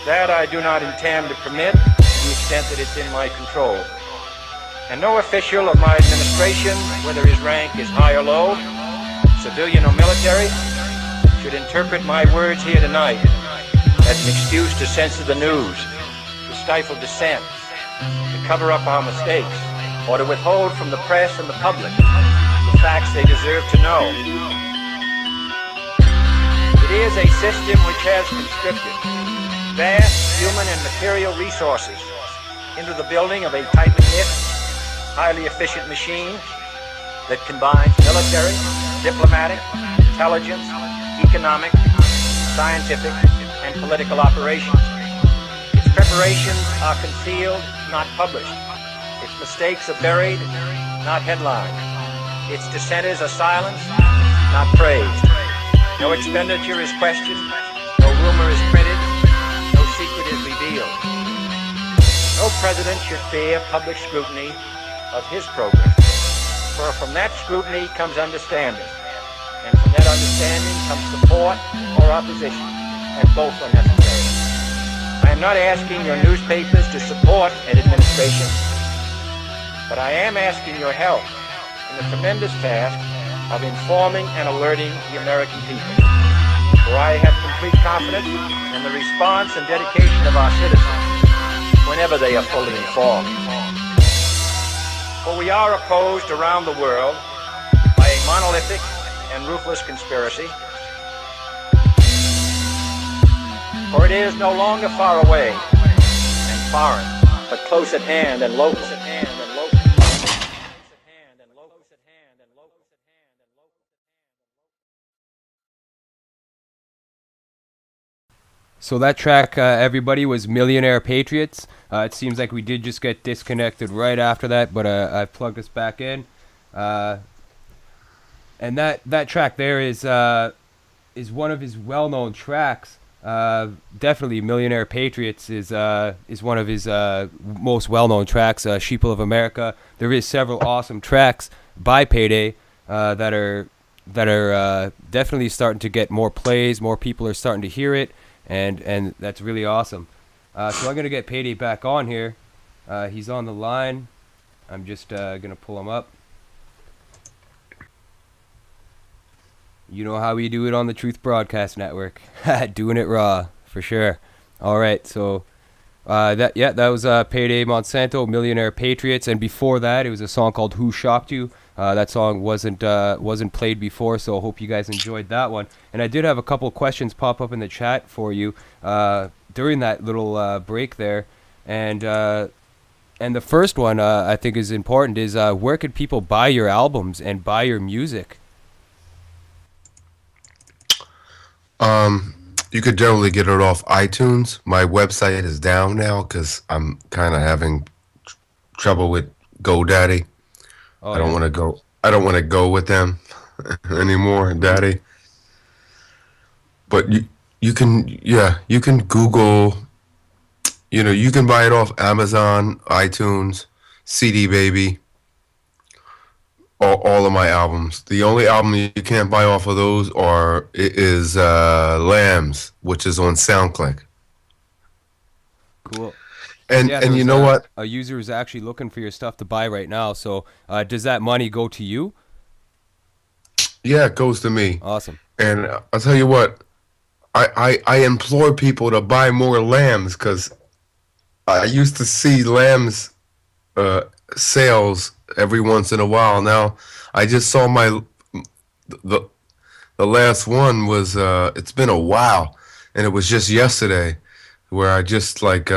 That I do not intend to permit to the extent that it's in my control. And no official of my administration, whether his rank is high or low, civilian or military, should interpret my words here tonight as an excuse to censor the news, to stifle dissent, to cover up our mistakes, or to withhold from the press and the public the facts they deserve to know. It is a system which has conscripted vast human and material resources into the building of a tightly knit, highly efficient machine that combines military, diplomatic, intelligence, economic, scientific, and political operations. Its preparations are concealed, not published. Its mistakes are buried, not headlined. Its dissenters are silenced, not praised. No expenditure is questioned, no rumor is printed, no secret is revealed. No president should fear public scrutiny of his program, for from that scrutiny comes understanding, and from that understanding comes support or opposition, and both are necessary. I am not asking your newspapers to support an administration, but I am asking your help in the tremendous task of informing and alerting the American people. For I have complete confidence in the response and dedication of our citizens whenever they are fully informed. For we are opposed around the world by a monolithic and ruthless conspiracy. For it is no longer far away and foreign, but close at hand and local. So that track, everybody, was Millionaire Patriots. It seems like we did just get disconnected right after that, but I've plugged us back in. And that track there is one of his well-known tracks. Definitely Millionaire Patriots is one of his most well-known tracks, Sheeple of America. There is several awesome tracks by Payday that are definitely starting to get more plays. More people are starting to hear it. And that's really awesome. So I'm going to get Payday back on here. He's on the line. I'm just going to pull him up. You know how we do it on the Truth Broadcast Network. Doing it raw, for sure. All right, so that was Payday Monsanto, Millionaire Patriots. And before that, it was a song called Who Shocked You? That song wasn't played before, so I hope you guys enjoyed that one. And I did have a couple questions pop up in the chat for you during that little break there. And the first one I think is important is where could people buy your albums and buy your music? You could generally get it off iTunes. My website is down now because I'm kind of having trouble with GoDaddy. Oh, I don't want to go. I don't want to go with them anymore, Daddy. But you can Google. You can buy it off Amazon, iTunes, CD Baby. All of my albums. The only album you can't buy off of those is Lambs, which is on SoundClick. Cool. Because And yeah, there and you was know what? a user who's actually looking for your stuff to buy right now. So does that money go to you? Yeah, it goes to me. Awesome. And I'll tell you what, I implore people to buy more lambs because I used to see lambs uh, sales every once in a while. Now I just saw the the last one was it's been a while, and it was just yesterday where I just like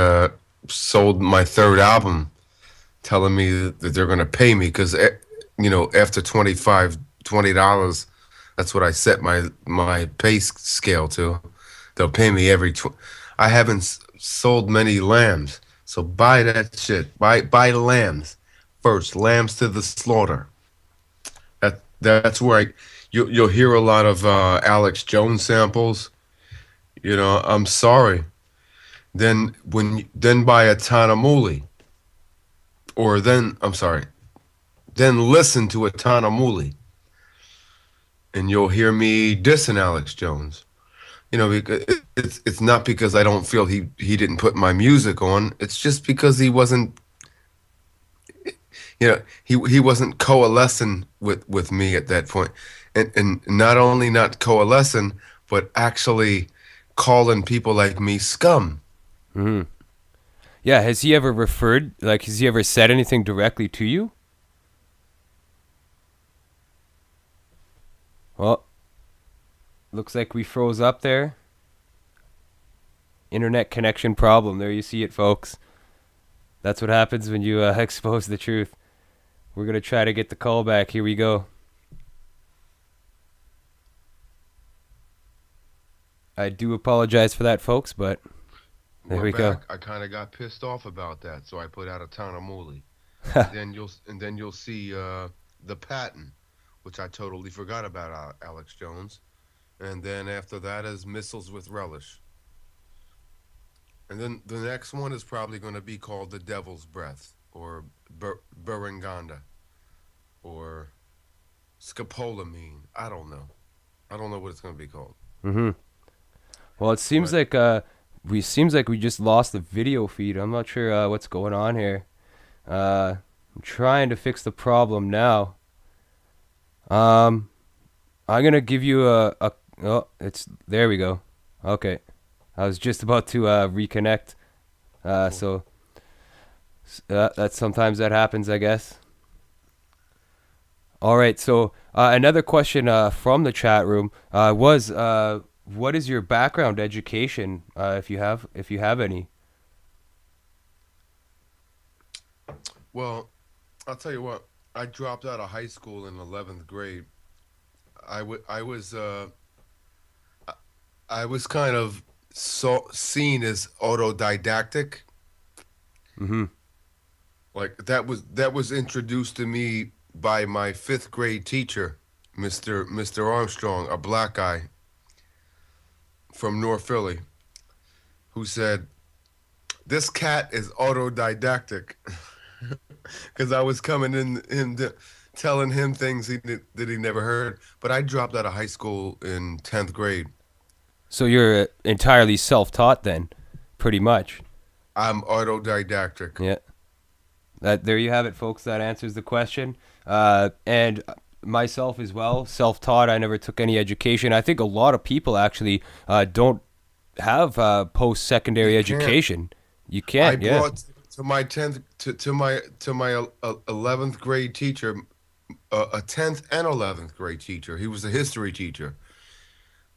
sold my third album, telling me that they're gonna pay me because after $20, that's what I set my pay scale to. They'll pay me I haven't sold many lambs, so buy that shit. Buy lambs first. Lambs to the slaughter. That's where you'll hear a lot of Alex Jones samples. I'm sorry. Then buy a Tanamuli, or then I'm sorry. Then listen to a Tanamuli, and you'll hear me dissing Alex Jones. Because it's not because I don't feel he didn't put my music on. It's just because he wasn't, he wasn't coalescing with me at that point, and not only not coalescing, but actually calling people like me scum. Hmm. Yeah, has he ever referred, like, has he ever said anything directly to you? Well, looks like we froze up there. Internet connection problem. There you see it, folks. That's what happens when you expose the truth. We're going to try to get the call back. Here we go. I do apologize for that, folks, but there we go. I kind of got pissed off about that, so I put out a Tanamuli. then you'll see the patent, which I totally forgot about Alex Jones, and then after that is Missiles with Relish, and then the next one is probably going to be called the Devil's Breath or Burunganda or Scopolamine. I don't know. I don't know what it's going to be called. Mm-hmm. Well, it seems like we just lost the video feed. I'm not sure what's going on here. I'm trying to fix the problem now. I'm gonna give you it's there we go. Okay, I was just about to reconnect. Cool. So that sometimes that happens, I guess. All right. So another question from the chat room was what is your background education, if you have any? Well, I'll tell you what. I dropped out of high school in 11th grade. I was kind of seen as autodidactic. Mm-hmm. Like that was introduced to me by my 5th grade teacher, Mr. Armstrong, a black guy from North Philly, who said, "This cat is autodidactic," because I was coming telling him things that he never heard. But I dropped out of high school in 10th grade. So you're entirely self-taught then, pretty much. I'm autodidactic. Yeah. There you have it, folks. That answers the question. And myself as well, self-taught. I never took any education. I think a lot of people actually don't have post-secondary education. You can't. I brought to my 10th to my 11th grade teacher, a 10th and 11th grade teacher. He was a history teacher.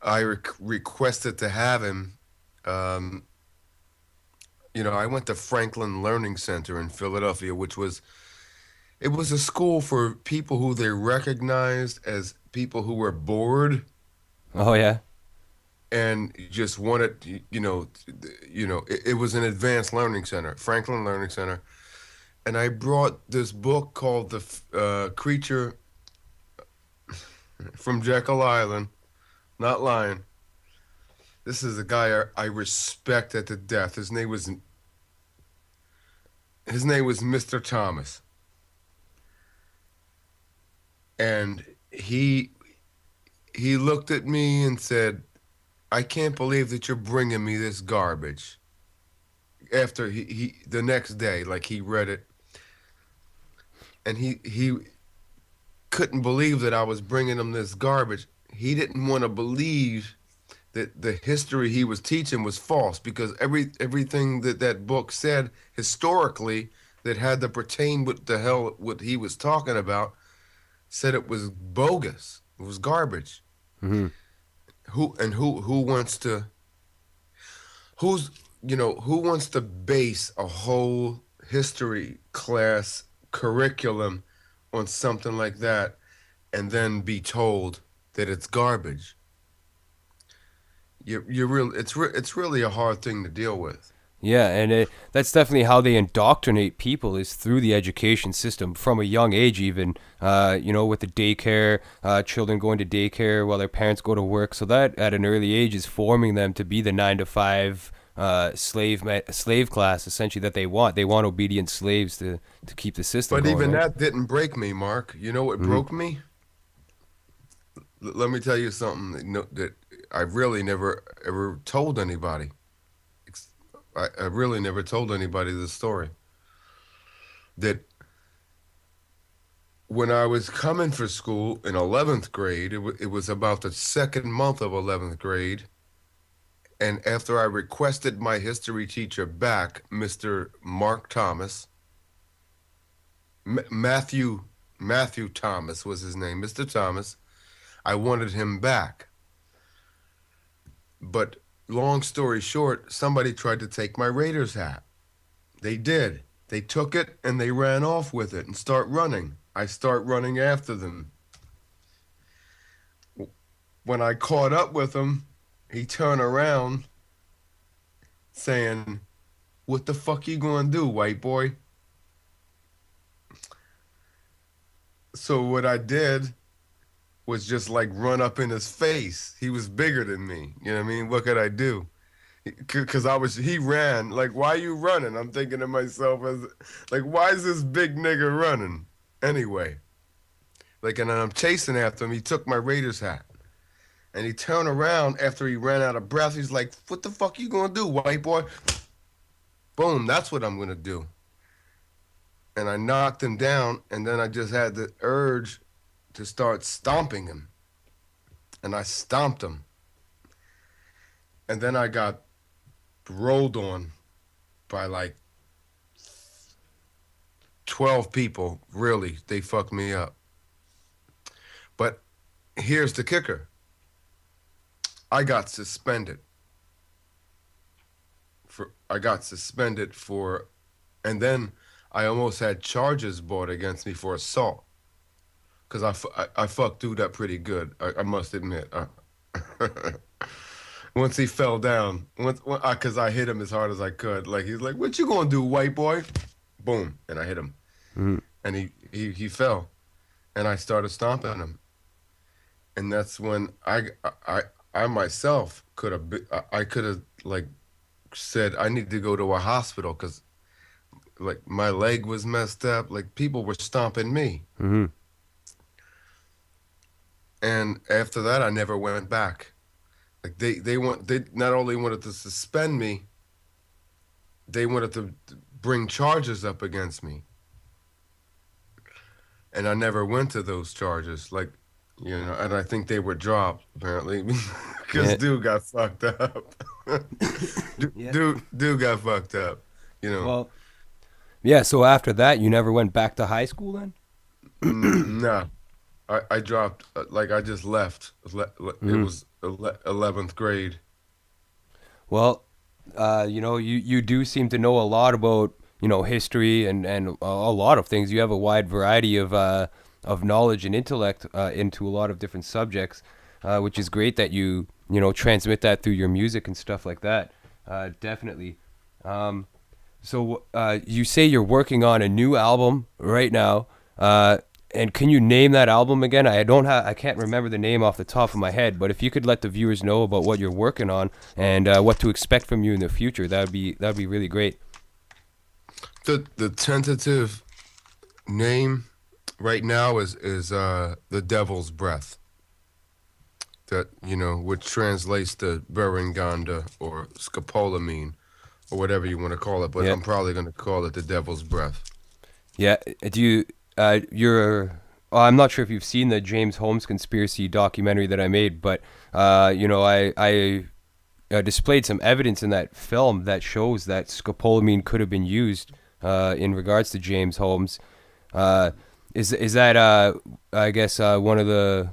I requested to have him. I went to Franklin Learning Center in Philadelphia, which was a school for people who they recognized as people who were bored Oh yeah. and just wanted, it was an advanced learning center, Franklin Learning Center. And I brought this book called The Creature from Jekyll Island, not lying. This is a guy I respected to death. His name was Mr. Thomas. And he looked at me and said, "I can't believe that you're bringing me this garbage. after he the next day, like he read it, and he couldn't believe that I was bringing him this garbage. He didn't want to believe that the history he was teaching was false, because everything that that book said historically that had to pertain with the hell what he was talking about said it was bogus. It was garbage. Hmm. Who wants to who's who wants to base a whole history class curriculum on something like that and then be told that it's garbage? You're real. It's really a hard thing to deal with. Yeah, and that's definitely how they indoctrinate people, is through the education system from a young age, even, with the daycare, children going to daycare while their parents go to work. So that at an early age is forming them to be the 9 to 5 slave class, essentially, that they want. They want obedient slaves to keep the system But going, even right? that didn't break me, Mark. You know what broke me? Let me tell you something that I really never ever told anybody. I really never told anybody this story. That when I was coming for school in 11th grade, it was about the second month of 11th grade. And after I requested my history teacher back, Mr. Mark Thomas, Matthew Thomas was his name, Mr. Thomas, I wanted him back. But long story short, somebody tried to take my Raiders hat. They did. They took it and they ran off with it and start running. I start running after them. When I caught up with him, he turned around saying, "What the fuck you gonna do, white boy?" So what I did was just like run up in his face. He was bigger than me. You know what I mean? What could I do? Because he ran. Like, why you running? I'm thinking to myself, as like, why is this big nigga running? Anyway, like, and then I'm chasing after him. He took my Raiders hat. And he turned around after he ran out of breath. He's like, "What the fuck you gonna do, white boy?" Boom, that's what I'm gonna do. And I knocked him down, and then I just had the urge to start stomping him. And I stomped him. And then I got rolled on by like 12 people. Really, they fucked me up. But here's the kicker. I got suspended for, and then I almost had charges brought against me for assault, because I fucked dude up pretty good. I must admit. Once he fell down, because I hit him as hard as I could. Like, he's like, "What you gonna do, white boy?" Boom, and I hit him, and he fell, and I started stomping him, and that's when I myself could have like said I need to go to a hospital, because like my leg was messed up. Like, people were stomping me. Hmm. And after that, I never went back. Like, they not only wanted to suspend me, they wanted to bring charges up against me. And I never went to those charges. Like, and I think they were dropped, apparently, because Yeah. dude got fucked up. Yeah. Dude got fucked up. Well, yeah. So after that, you never went back to high school then? No, I dropped. Like, I just left. It was 11th grade. Well, you do seem to know a lot about, history and a lot of things. You have a wide variety of knowledge and intellect into a lot of different subjects, which is great that you transmit that through your music and stuff like that. Definitely. So you say you're working on a new album right now. And can you name that album again? I can't remember the name off the top of my head, but if you could let the viewers know about what you're working on and what to expect from you in the future, that'd be really great. The tentative name right now is The Devil's Breath. That, which translates to Berenganda or scopolamine, or whatever you want to call it, but Yeah. I'm probably going to call it the devil's breath. Yeah. Do you? You're. I'm not sure if you've seen the James Holmes conspiracy documentary that I made, but I displayed some evidence in that film that shows that scopolamine could have been used in regards to James Holmes. Uh, is that I guess one of the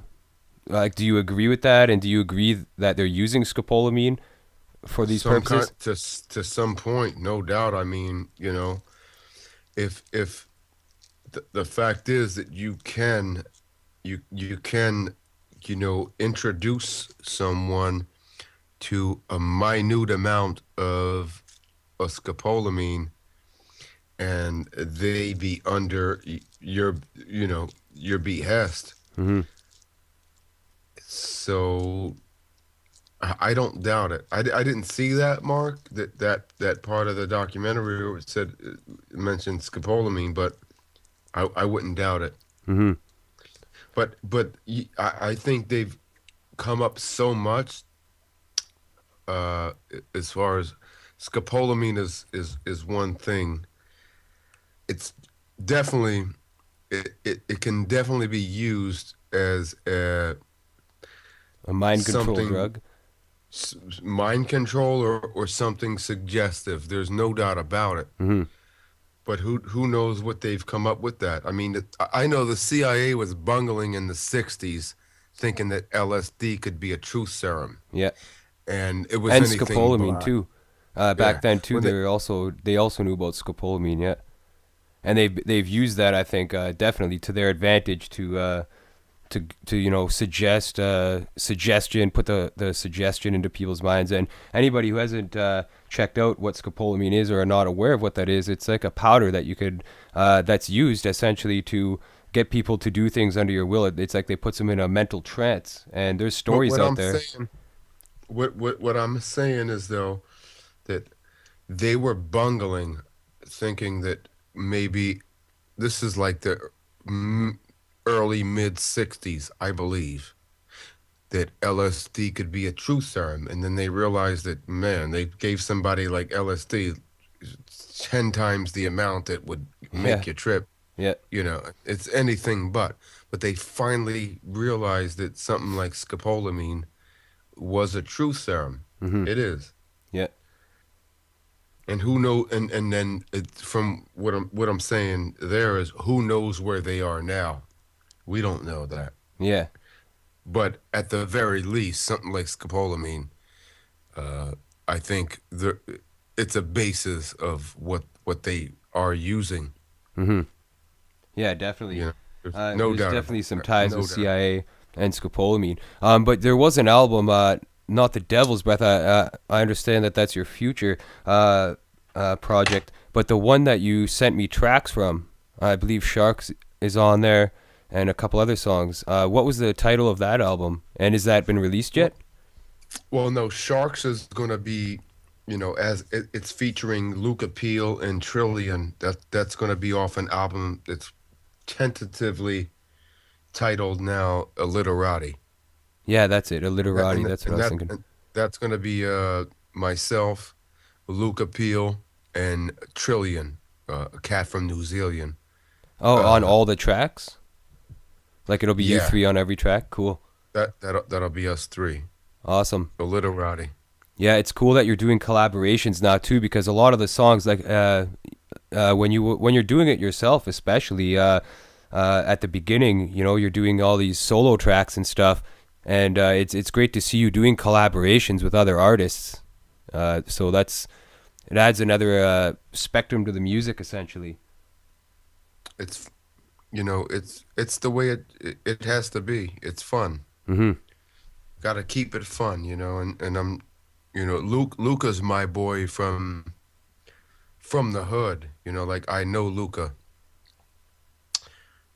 like? Do you agree with that? And do you agree that they're using scopolamine for these Some kind purposes? to some point, no doubt. I mean, if the fact is that you can introduce someone to a minute amount of a scopolamine and they be under your your behest. Hmm. So I don't doubt it. I didn't see that, Mark, that part of the documentary where it said mentioned scopolamine, but I wouldn't doubt it. Hmm. But I think they've come up so much as far as scopolamine is one thing. It's definitely it can definitely be used as A mind control something drug. mind control or something suggestive. There's no doubt about it. Hmm. But who knows what they've come up with that? I mean, I know the CIA was bungling in the '60s, thinking that LSD could be a truth serum, Yeah. and it was And anything scopolamine but. too. Yeah, Back then too, when they also knew about scopolamine. Yeah. And they've used that, I think, definitely to their advantage to suggest suggestion, put the suggestion into people's minds. And anybody who hasn't checked out what scopolamine is or are not aware of what that is, it's like a powder that you could that's used essentially to get people to do things under your will. It's like they put them in a mental trance. And there's what, stories what out I'm there. saying, what I'm saying is though that they were bungling, thinking that maybe this is like the mm, early mid '60s, I believe, that LSD could be a truth serum, and then they realized that man, they gave somebody like LSD 10 times the amount that would Yeah. make you trip. Yeah. It's anything but. But they finally realized that something like scopolamine was a truth serum. Hmm. It is. Yeah. And who know and then from what I'm saying there is who knows where they are now. We don't know that. Yeah. But at the very least, something like scopolamine, uh, I think it's a basis of what they are using. Hmm. Yeah, definitely. You know, there's no There's doubt definitely about some that. ties No with doubt. CIA and scopolamine. But there was an album, not the Devil's Breath. I understand that that's your future project, but the one that you sent me tracks from, I believe Sharks is on there, and a couple other songs. What was the title of that album, and has that been released yet? Well, no, Sharks is going to be, as it's featuring Luca Peel and Trillion. That's going to be off an album that's tentatively titled now Illiterati. Yeah, that's it. That, Illiterati. and, That's what I and was that thinking. and that's going to be myself, Luca Peel, and Trillion, a cat from New Zealand. Oh, on Uh, all the tracks? Like it'll be you yeah, three on every track? Cool. that'll be us three. Awesome. Illiterati. Yeah, it's cool that you're doing collaborations now too, because a lot of the songs, like when you're doing it yourself, especially at the beginning, you're doing all these solo tracks and stuff, and it's great to see you doing collaborations with other artists. So it adds another spectrum to the music, essentially. It's it's the way it has to be. It's fun. Hmm. Got to keep it fun, and I'm, Luca's my boy from the hood, like I know Luca,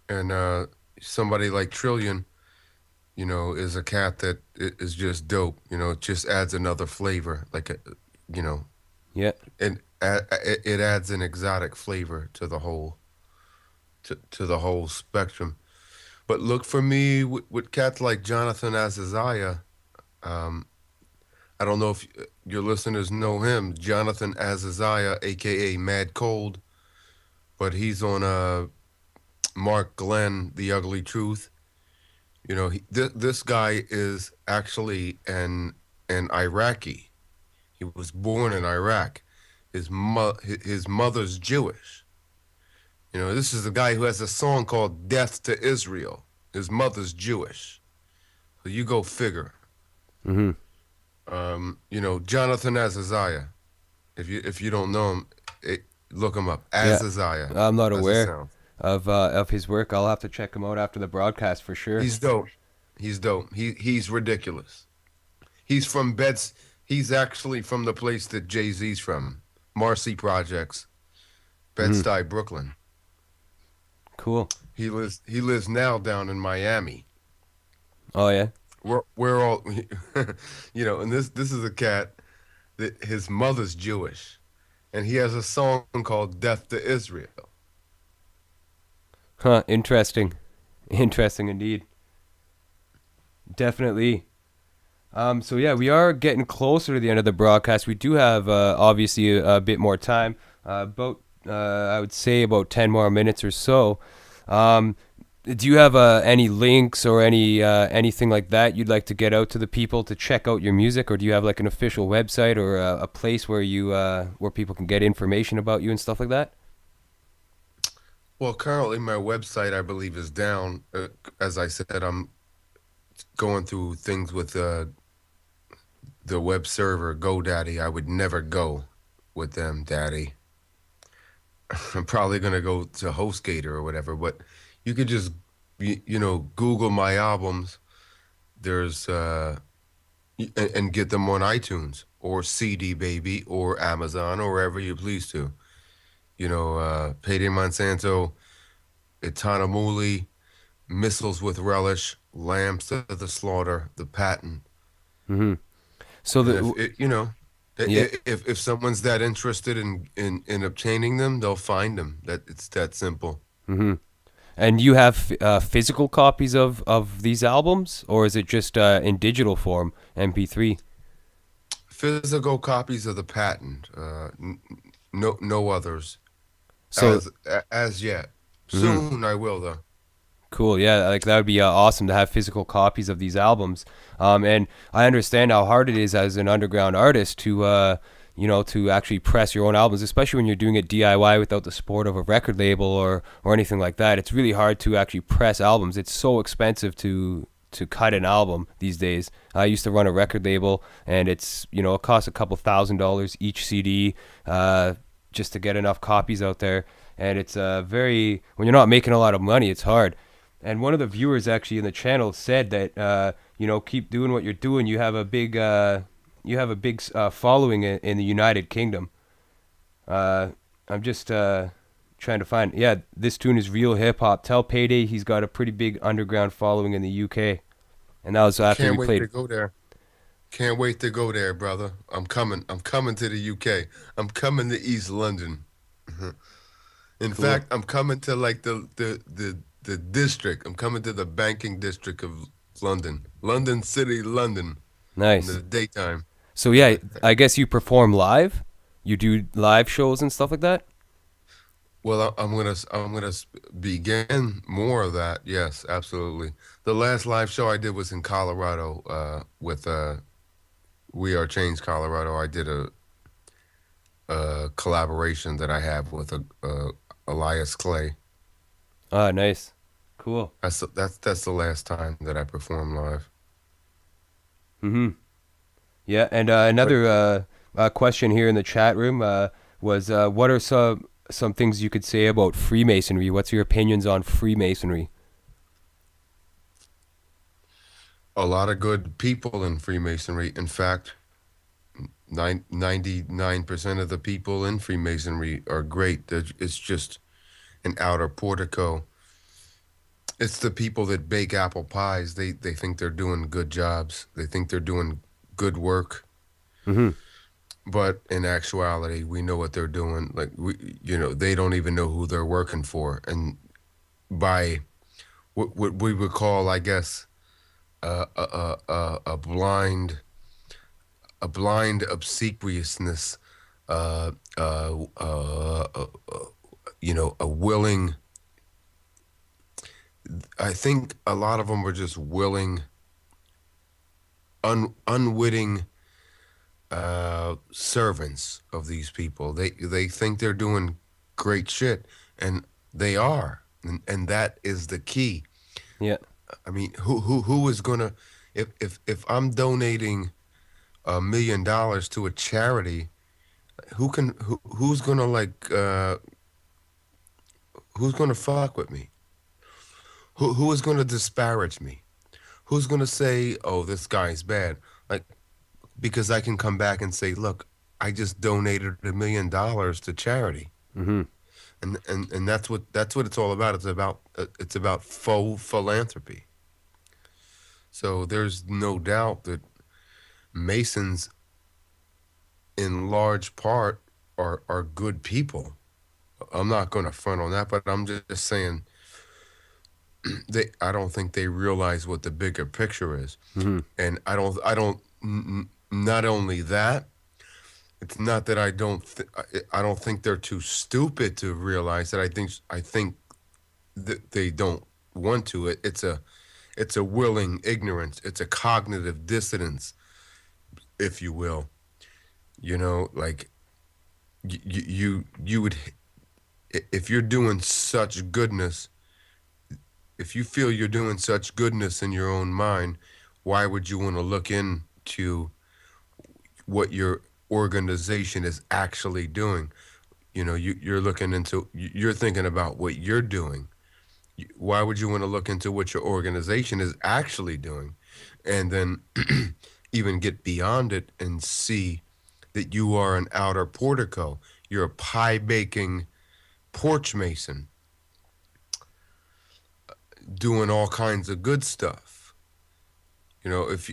and somebody like Trillion, is a cat that is just dope. It just adds another flavor, like you know, Yeah. and it adds an exotic flavor to the whole to the whole spectrum. But look for me with cats like Jonathan Azaziah. Um, I don't know if your listeners know him, Jonathan Azaziah, aka Mad Cold, but he's on Mark Glenn, The Ugly Truth. This guy is actually an Iraqi. He was born in Iraq. His mother's Jewish. This is a guy who has a song called "Death to Israel." His mother's Jewish. So you go figure. Mm-hmm. Jonathan Azaziah. If you don't know him, look him up. Yeah, Azaziah, I'm not as it aware sounds. of his work. I'll have to check him out after the broadcast for sure. He's dope. He's dope. He's ridiculous. He's from Beds. He's actually from the place that Jay-Z's from, Marcy Projects, Mm-hmm. Bed-Stuy, Brooklyn. Cool. He lives now down in Miami. Oh yeah. We're all, and this is a cat that his mother's Jewish, and he has a song called "Death to Israel." Huh. Interesting. Interesting indeed. Definitely. So yeah, we are getting closer to the end of the broadcast. We do have obviously a bit more time, about I would say about 10 more minutes or so. Um, do you have any links or anything like that you'd like to get out to the people to check out your music, or do you have like an official website or a place where where people can get information about you and stuff like that? Well, currently my website, I believe, is down. As I said, I'm going through things with the web server GoDaddy. I would never go with them, Daddy. I'm probably gonna go to HostGator or whatever, but you could just Google my albums. There's and get them on iTunes or CD Baby or Amazon or wherever you please to. Payday Monsanto, Etanamuli, Missiles with Relish, Lambs to the Slaughter, The Patent. Mm-hmm. So And the yeah. if someone's that interested in obtaining them, they'll find them. It's that simple. Mm-hmm. And you have physical copies of these albums, or is it just in digital form, MP3? Physical copies of The Patent. No others So as yet. mhm. Soon I will though. Cool, yeah, like that would be awesome to have physical copies of these albums. And I understand how hard it is as an underground artist to actually press your own albums, especially when you're doing it DIY without the support of a record label or anything like that. It's really hard to actually press albums. It's so expensive to cut an album these days. I used to run a record label, and it costs a couple $1,000s each CD, just to get enough copies out there. And it's when you're not making a lot of money, it's hard. And one of the viewers actually in the channel said that keep doing what you're doing. You have a big following in the United Kingdom. I'm just trying to find. Yeah, this tune is real hip hop. Tell Payday he's got a pretty big underground following in the UK. And that was after Can't we wait played. to go there. Can't wait to go there, brother. I'm coming. I'm coming to the UK. I'm coming to East London. In Cool. fact, I'm coming to like the district. I'm coming to the banking district of London. London City, London in Nice. the daytime. So yeah, I guess you perform live. You do live shows and stuff like that. Well, I'm gonna begin more of that. Yes, absolutely. The last live show I did was in Colorado with We Are Change Colorado. I did a collaboration that I have with Elias Clay. Ah, nice. Cool. That's the last time that I performed live. Mm-hmm. Yeah, and But another question here in the chat room was what are some things you could say about Freemasonry? What's your opinions on Freemasonry? a lot of good people in Freemasonry. In fact, 99% of the people in Freemasonry are great. It's just an outer portico. It's the people that bake apple pies. They think they're doing good jobs. They think they're doing good work. Mm-hmm. But in actuality, we know what they're doing. Like they don't even know who they're working for. And by what we would call, I guess, a blind blind obsequiousness, uh, uh, uh, uh, a willing. I think a lot of them were just willing, unwitting servants of these people. They think they're doing great shit, and they are, and that is the key. Yeah. I mean, who is gonna, if I'm donating $1 million to a charity, who's gonna who's gonna fuck with me? Who is gonna disparage me? Who's gonna say, oh, this guy's bad? Like, because I can come back and say, look, I just donated $1 million to charity. Mm-hmm. And that's what it's all about. It's about faux philanthropy. So there's no doubt that Masons, in large part, are good people. I'm not going to front on that, but I'm just saying I don't think they realize what the bigger picture is. Mm-hmm. And not only that, it's not that I don't think they're too stupid to realize that. I think that they don't want to. It's a willing ignorance. It's a cognitive dissonance, if you will. Like you would, if you're doing such goodness, if you feel you're doing such goodness in your own mind, why would you want to look into what your organization is actually doing? You're looking into, you're thinking about what you're doing. Why would you want to look into what your organization is actually doing, and then even get beyond it and see that you are an outer portico? You're a pie baking porch mason doing all kinds of good stuff. If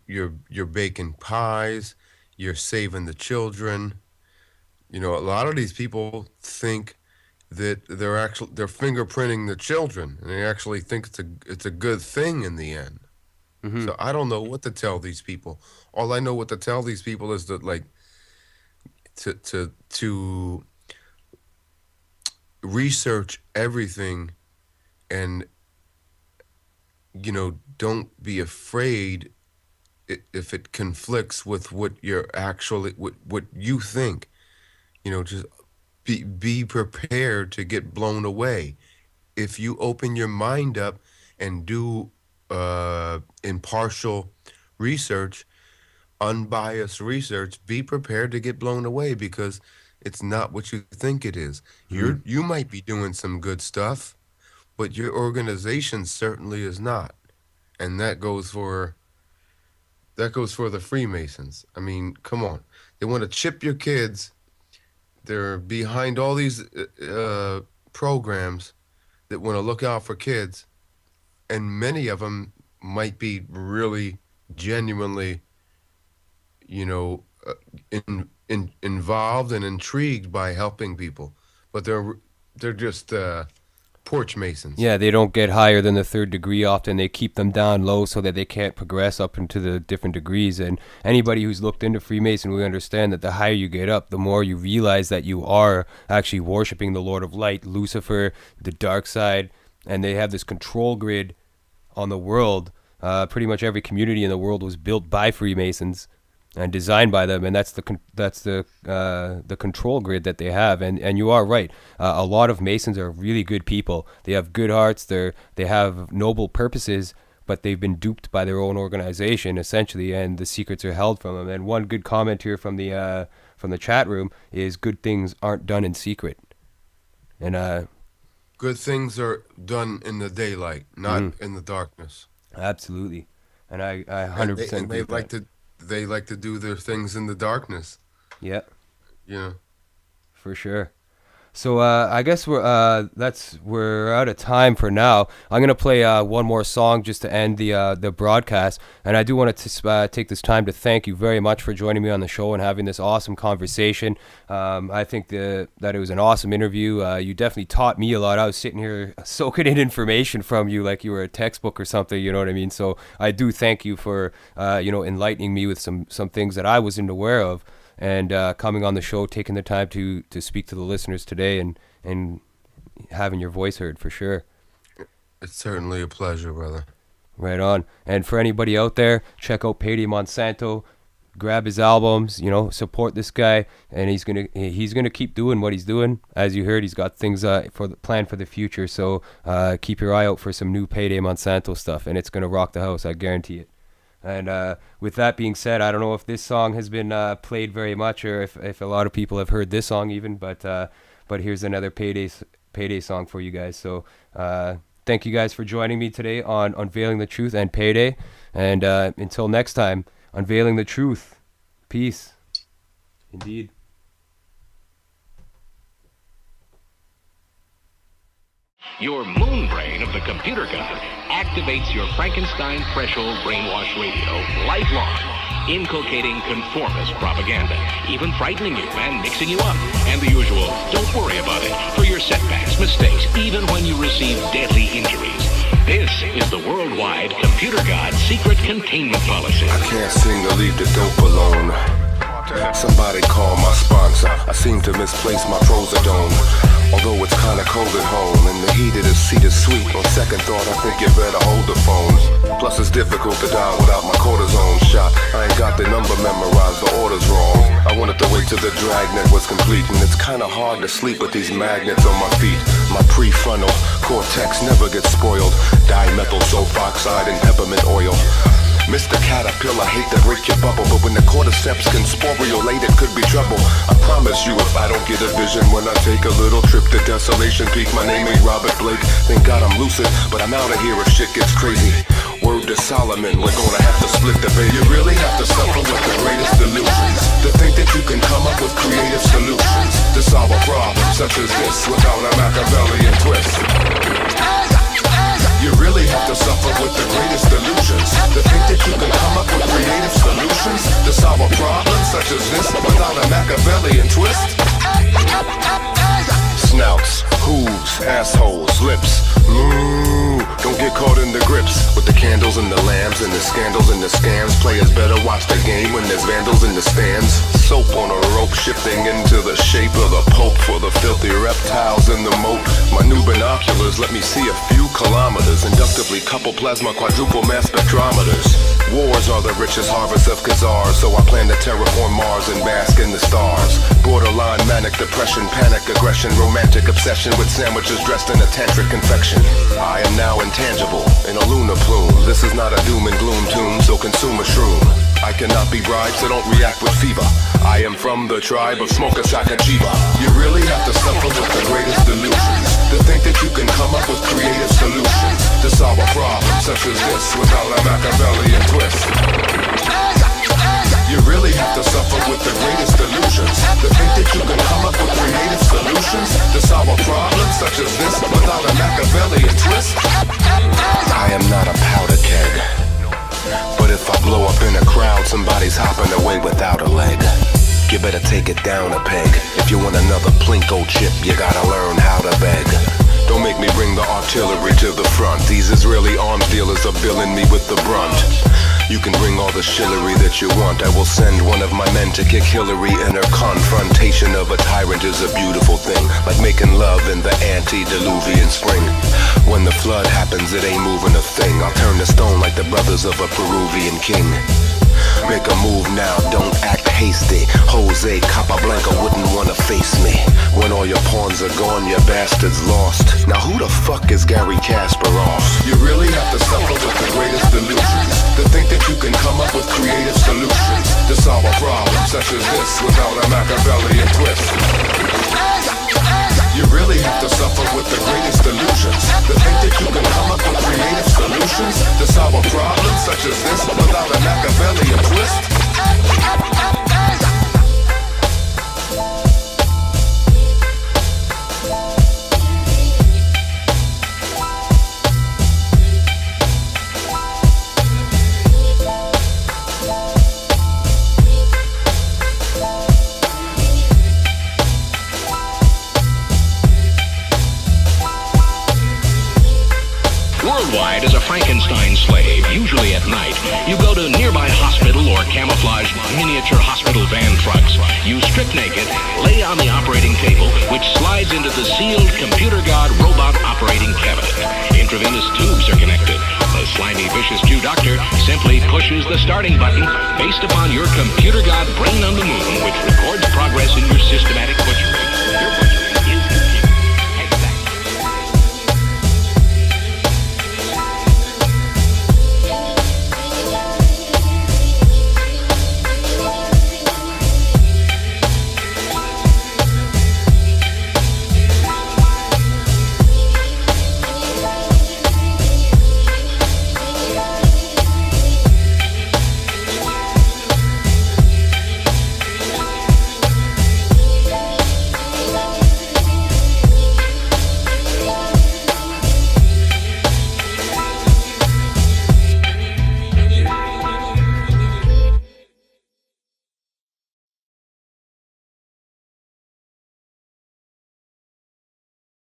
you're baking pies, you're saving the children. A lot of these people think that they're fingerprinting the children, and they actually think it's a good thing in the end. Mm-hmm. So I don't know what to tell these people. All I know what to tell these people is that, like, to research everything, and don't be afraid if it conflicts with what you're actually what you think. Just be prepared to get blown away. If you open your mind up and do impartial research, unbiased research, be prepared to get blown away, because it's not what you think it is. You might be doing some good stuff, but your organization certainly is not. And that goes for the Freemasons. I mean, come on. They want to chip your kids. They're behind all these programs that want to look out for kids, and many of them might be really genuinely, involved and intrigued by helping people, but they're just porch masons. Yeah, they don't get higher than the third degree often. They keep them down low so that they can't progress up into the different degrees. And anybody who's looked into Freemason will understand that the higher you get up, the more you realize that you are actually worshiping the Lord of Light, Lucifer, the dark side, and they have this control grid on the world. Pretty much every community in the world was built by Freemasons and designed by them, and that's the control grid that they have. And you are right. A lot of Masons are really good people. They have good hearts. They have noble purposes, but they've been duped by their own organization essentially, and the secrets are held from them. And one good comment here from the chat room is, "Good things aren't done in secret." And good things are done in the daylight, not in the darkness. Absolutely, and I 100% agree with that. They like to do their things in the darkness. Yeah. Yeah. For sure. So I guess we're out of time for now. I'm gonna play one more song just to end the broadcast, and I do want to take this time to thank you very much for joining me on the show and having this awesome conversation. I think that it was an awesome interview. You definitely taught me a lot. I was sitting here soaking in information from you like you were a textbook or something. You know what I mean? So I do thank you for enlightening me with some things that I wasn't aware of. And coming on the show, taking the time to speak to the listeners today and having your voice heard for sure. It's certainly a pleasure, brother. Right on. And for anybody out there, check out Payday Monsanto, grab his albums, support this guy, and he's gonna keep doing what he's doing. As you heard, he's got things planned for the future. So keep your eye out for some new Payday Monsanto stuff, and it's gonna rock the house. I guarantee it. And with that being said, I don't know if this song has been played very much, or if a lot of people have heard this song even, but here's another Payday song for you guys. So thank you guys for joining me today on Unveiling the Truth and Payday. And until next time, Unveiling the Truth. Peace. Indeed. Your moon brain of the computer god activates your Frankenstein threshold brainwash radio lifelong, inculcating conformist propaganda, even frightening you and mixing you up. And the usual, don't worry about it, for your setbacks, mistakes, even when you receive deadly injuries. This is the worldwide computer god secret containment policy. I can't seem to leave the dope alone. Somebody call my sponsor. I seem to misplace my Prozadone. Although it's kinda cold at home and the heat of the seat is sweet, on second thought I think you better hold the phone. Plus it's difficult to die without my cortisone shot. I ain't got the number memorized, the order's wrong. I wanted to wait till the dragnet was complete, and it's kinda hard to sleep with these magnets on my feet. My prefrontal cortex never gets spoiled. Dimethyl sulfoxide and peppermint oil. Mr. Caterpillar, hate to break your bubble, but when the cordyceps can sporulate, it could be trouble. I promise you, if I don't get a vision when I take a little trip to Desolation Peak, my name ain't Robert Blake. Thank God I'm lucid, but I'm out of here if shit gets crazy. Word to Solomon, we're gonna have to split the bait. You really have to suffer with the greatest delusions, to think that you can come up with creative solutions to solve a problem such as this without a Machiavellian twist. You really have to suffer with the greatest delusions, to think that you can come up with creative solutions to solve a problem such as this without a Machiavellian twist. Snouts, hooves, assholes, lips. Don't get caught in the grips with the candles and the lamps and the scandals and the scams. Players better watch the game when there's vandals in the stands. Soap on a rope shifting into the shape of the Pope for the filthy reptiles in the moat. My new binoculars let me see a few kilometers. Inductively couple plasma quadruple mass spectrometers. Wars are the richest harvest of Khazars, so I plan to terraform Mars and bask in the stars. Borderline manic depression, panic aggression, romantic obsession with sandwiches dressed in a tantric confection. I am now intangible in a lunar plume. This is not a doom and gloom tune, so consume a shroom. I cannot be bribed, so don't react with fever. I am from the tribe of Smoker Sakajiva. You really have to suffer with the greatest delusions, to think that you can come up with creative solutions to solve a problem such as this without a Machiavellian twist. You really have to suffer with the greatest delusions, to think that you can come up with creative solutions to solve a problem such as this without a Machiavellian twist. I am not a powder keg, but if I blow up in a crowd, somebody's hopping away without a leg. You better take it down a peg. If you want another Plinko chip, you gotta learn how to beg. Don't make me bring the artillery to the front. These Israeli arms dealers are billing me with the brunt. You can bring all the shillery that you want. I will send one of my men to kick Hillary in her confrontation of a tyrant is a beautiful thing, like making love in the antediluvian spring. When the flood happens, it ain't moving a thing. I'll turn to stone like the brothers of a Peruvian king. Make a move now, don't act hasty. Jose Capablanca wouldn't wanna face me. When all your pawns are gone, your bastard's lost. Now who the fuck is Gary Kasparov? You really have to suffer with the greatest delusions, to think that you can come up with creative solutions to solve a problem such as this without a Machiavellian twist. You really have to suffer with the greatest delusions, to think that you can come up with creative solutions to solve a problem such as this without a Machiavellian twist. at night, you go to nearby hospital or camouflaged miniature hospital van trucks. You strip naked, lay on the operating table, which slides into the sealed Computer God robot operating cabinet. Intravenous tubes are connected. The slimy, vicious Jew doctor simply pushes the starting button based upon your Computer God brain on the moon, which records progress in your systematic butchery.